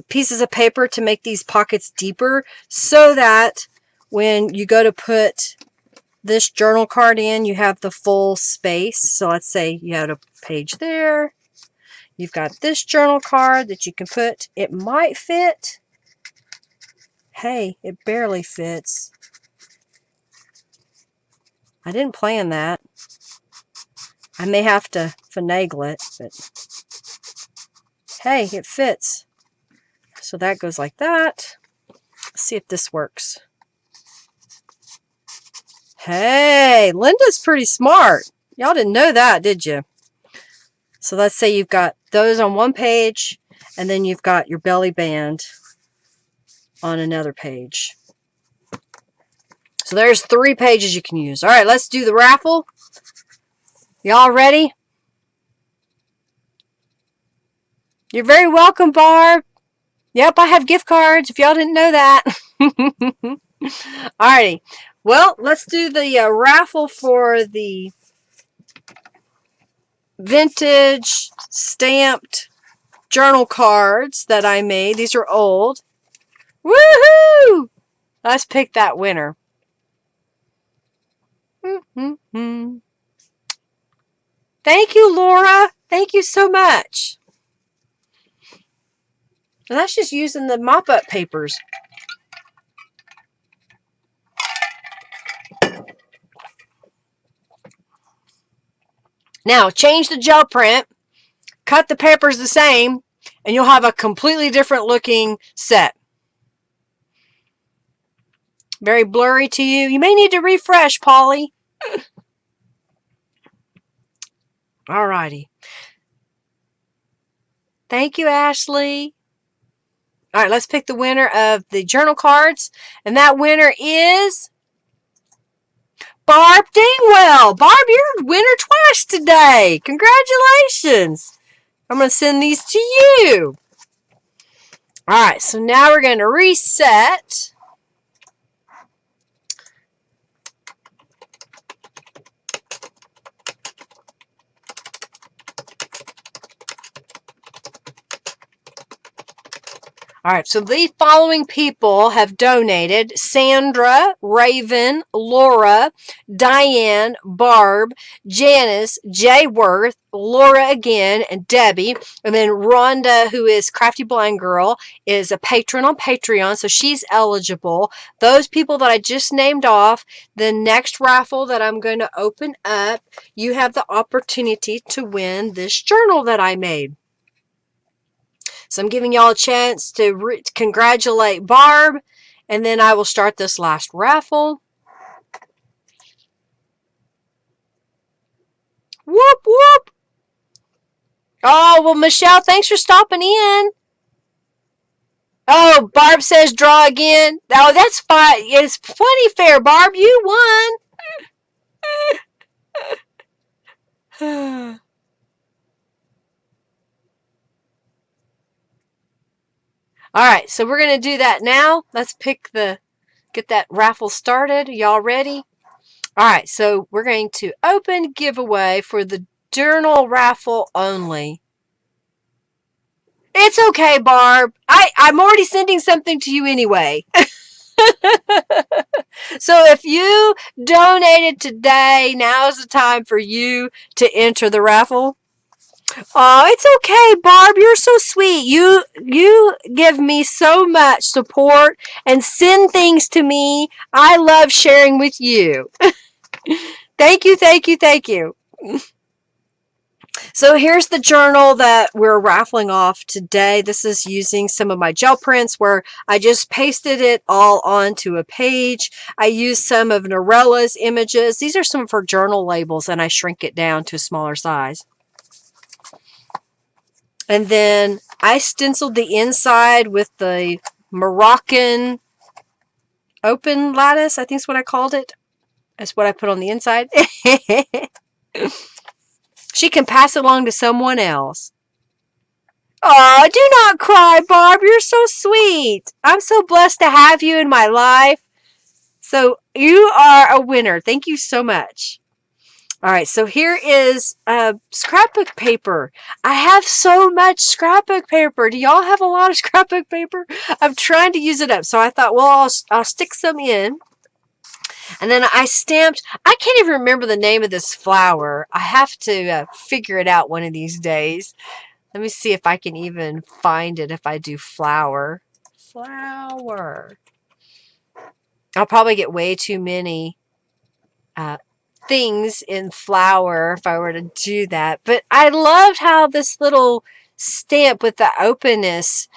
pieces of paper to make these pockets deeper, so that when you go to put this journal card in, you have the full space. So let's say you had a page there. You've got this journal card that you can put. It might fit. Hey, it barely fits. I didn't plan that. I may have to finagle it, but hey, it fits. So that goes like that. Let's see if this works. Hey, Linda's pretty smart. Y'all didn't know that, did you? So let's say you've got those on one page, and then you've got your belly band on another page. So there's 3 pages you can use. All right, let's do the raffle. Y'all ready? You're very welcome, Barb. Yep, I have gift cards, if y'all didn't know that. Alrighty. Well, let's do the raffle for the vintage stamped journal cards that I made. These are old. Woohoo! Let's pick that winner. Thank you, Laura. Thank you so much. And that's just using the mop-up papers. Now, change the gel print, cut the papers the same, and you'll have a completely different looking set. Very blurry to you. You may need to refresh, Polly. Alrighty. Thank you, Ashley. All right, let's pick the winner of the journal cards. And that winner is Barb Dingwell. Barb, you're winner twice today. Congratulations. I'm going to send these to you. All right, so now we're going to reset. All right, so the following people have donated: Sandra, Raven, Laura, Diane, Barb, Janice, Jay Worth, Laura again, and Debbie. And then Rhonda, who is Crafty Blind Girl, is a patron on Patreon, so she's eligible. Those people that I just named off, the next raffle that I'm going to open up, you have the opportunity to win this journal that I made. So I'm giving y'all a chance to congratulate Barb, and then I will start this last raffle. Whoop, whoop. Oh, well, Michelle, thanks for stopping in. Oh, Barb says draw again. Oh, that's fine. It's plenty fair, Barb. You won. All right, so we're going to do that now. Let's get that raffle started. Y'all ready? All right, so we're going to open giveaway for the journal raffle only. It's okay, Barb. I'm already sending something to you anyway. So if you donated today, now is the time for you to enter the raffle. Oh, it's okay, Barb. You're so sweet. You give me so much support and send things to me. I love sharing with you. Thank you, thank you, thank you. So here's the journal that we're raffling off today. This is using some of my gel prints where I just pasted it all onto a page. I used some of Norella's images. These are some of her journal labels, and I shrink it down to a smaller size. And then I stenciled the inside with the Moroccan open lattice. I think is what I called it. That's what I put on the inside. She can pass it along to someone else. Oh, do not cry, Barb. You're so sweet. I'm so blessed to have you in my life. So you are a winner. Thank you so much. All right, so here is scrapbook paper. I have so much scrapbook paper. Do y'all have a lot of scrapbook paper? I'm trying to use it up. So I thought, well, I'll stick some in. And then I stamped, I can't even remember the name of this flower. I have to figure it out one of these days. Let me see if I can even find it if I do flower. Flower. I'll probably get way too many things in flower if I were to do that. But I loved how this little stamp with the openness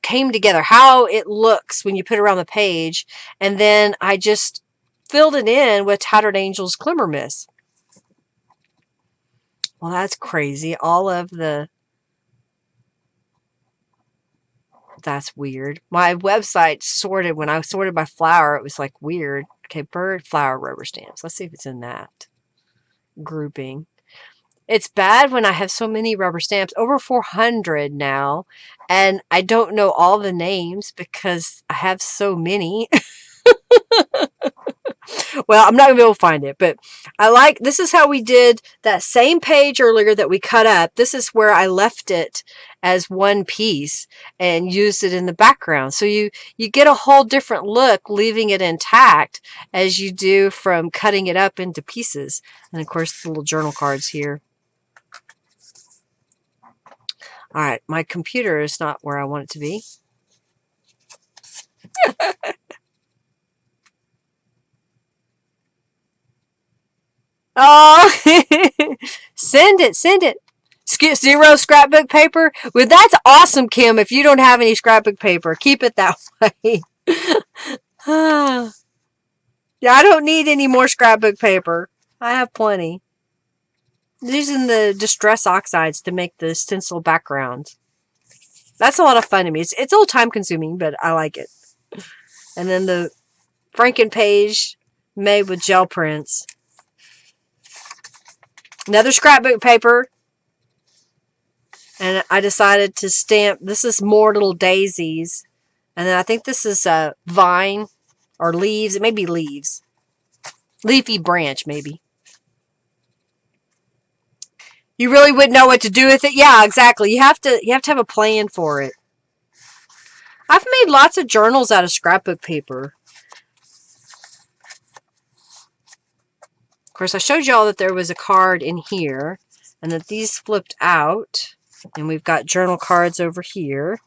came together. How it looks when you put it around the page. And then I just filled it in with Tattered Angels Glimmer Mist. Well, that's crazy. All of the... That's weird. My website sorted, when I sorted by flower, it was like weird. Okay, bird, flower, rubber stamps. Let's see if it's in that grouping. It's bad when I have so many rubber stamps, over 400 now, and I don't know all the names because I have so many. Well, I'm not going to be able to find it, but this is how we did that same page earlier that we cut up. This is where I left it as one piece and used it in the background. So you get a whole different look leaving it intact as you do from cutting it up into pieces. And of course, the little journal cards here. All right, my computer is not where I want it to be. Oh, send it. Zero scrapbook paper? Well, that's awesome, Kim. If you don't have any scrapbook paper, keep it that way. Yeah, I don't need any more scrapbook paper. I have plenty. Using the Distress Oxides to make the stencil background. That's a lot of fun to me. It's a little time consuming, but I like it. And then the Franken page made with gel prints. Another scrapbook paper. And I decided to stamp, this is more little daisies. And then I think this is a vine or leaves. It may be leaves. Leafy branch, maybe. You really wouldn't know what to do with it? Yeah, exactly. You have to have a plan for it. I've made lots of journals out of scrapbook paper. Of course, I showed y'all that there was a card in here and that these flipped out. And we've got journal cards over here.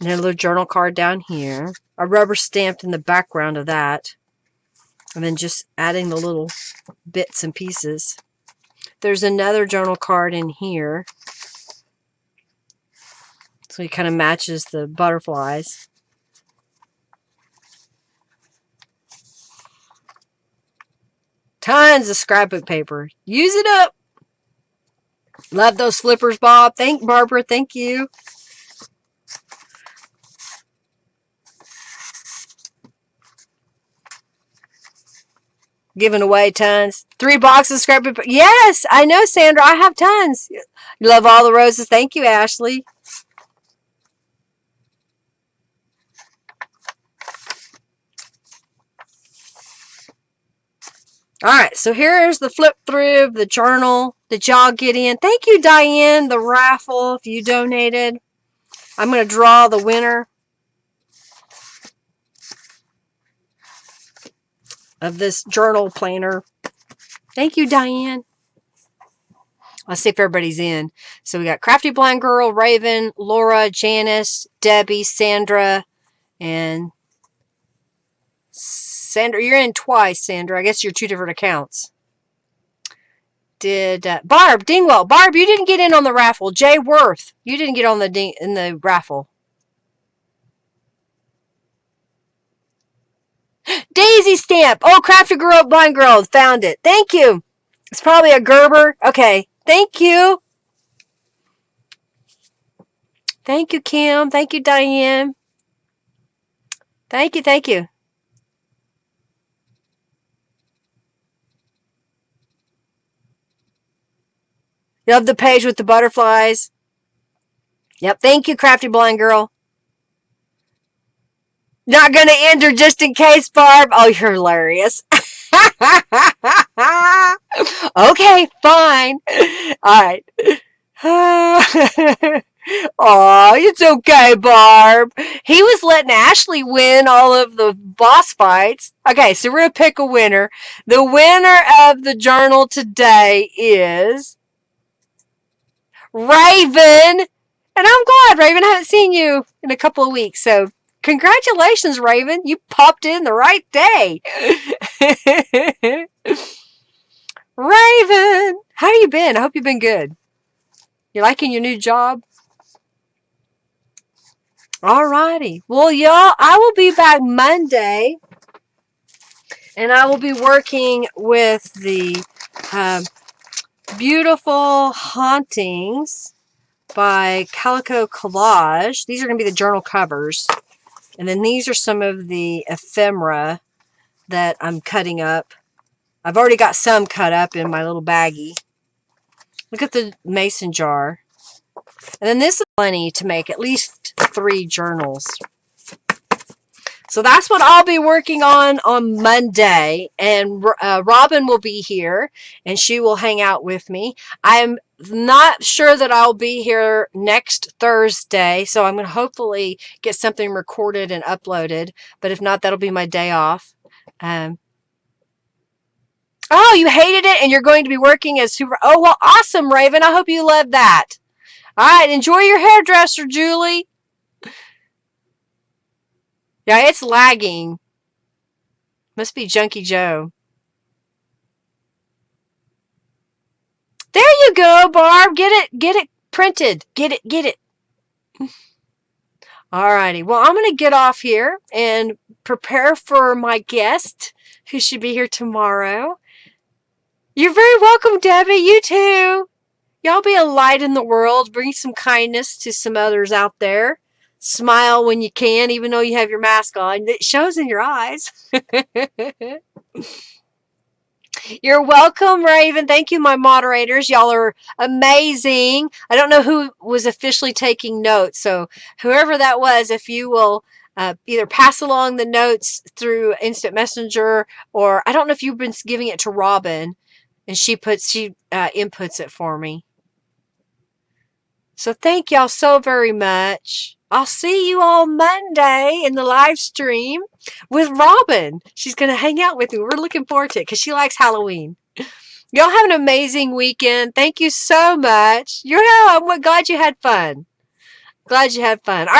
And then a little journal card down here. A rubber stamped in the background of that. And then just adding the little bits and pieces. There's another journal card in here. So it kind of matches the butterflies. Tons of scrapbook paper. Use it up. Love those flippers, Bob. Barbara. Thank you. Giving away tons. 3 boxes of scrapbook paper. Yes, I know, Sandra. I have tons. You love all the roses. Thank you, Ashley. All right, so here's the flip through of the journal. Did y'all get in? Thank you, Diane, the raffle, if you donated. I'm going to draw the winner of this journal planner. Thank you, Diane. Let's see if everybody's in. So we got Crafty Blind Girl, Raven, Laura, Janice, Debbie, Sandra, and Sandra, you're in twice, Sandra. I guess you're two different accounts. Did Barb Dingwell? Barb, you didn't get in on the raffle. Jay Worth, you didn't get on in the raffle. Daisy Stamp. Oh, Crafty Girl, Blind Girl, found it. Thank you. It's probably a Gerber. Okay. Thank you. Thank you, Kim. Thank you, Diane. Thank you. Thank you. You love the page with the butterflies. Yep. Thank you, Crafty Blind Girl. Not going to enter just in case, Barb. Oh, you're hilarious. Okay, fine. All right. Oh, it's okay, Barb. He was letting Ashley win all of the boss fights. Okay, so we're going to pick a winner. The winner of the journal today is Raven. And I'm glad, Raven. I haven't seen you in a couple of weeks. So congratulations, Raven. You popped in the right day. Raven, how you been? I hope you've been good. You liking your new job? Alrighty. Well, y'all, I will be back Monday, and I will be working with the Beautiful Hauntings by Calico Collage. These are going to be the journal covers. And then these are some of the ephemera that I'm cutting up. I've already got some cut up in my little baggie. Look at the mason jar. And then this is plenty to make at least 3 journals. So that's what I'll be working on Monday. And Robin will be here, and she will hang out with me. I'm not sure that I'll be here next Thursday, so I'm going to hopefully get something recorded and uploaded. But if not, that'll be my day off. Oh, you hated it, and you're going to be working as super. Oh, well, awesome, Raven. I hope you love that. All right, enjoy your hairdresser, Julie. Yeah, it's lagging. Must be Junkie Joe. There you go, Barb. Get it printed. Get it. Alrighty. Well, I'm going to get off here and prepare for my guest who should be here tomorrow. You're very welcome, Debbie. You too. Y'all be a light in the world. Bring some kindness to some others out there. Smile when you can, even though you have your mask on. It shows in your eyes. You're welcome, Raven. Thank you, my moderators. Y'all are amazing. I don't know who was officially taking notes, so whoever that was, if you will either pass along the notes through Instant Messenger, or I don't know if you've been giving it to Robin, and she inputs it for me. So thank y'all so very much. I'll see you all Monday in the live stream with Robin. She's going to hang out with me. We're looking forward to it because she likes Halloween. Y'all have an amazing weekend. Thank you so much. I'm glad you had fun. Glad you had fun. All right.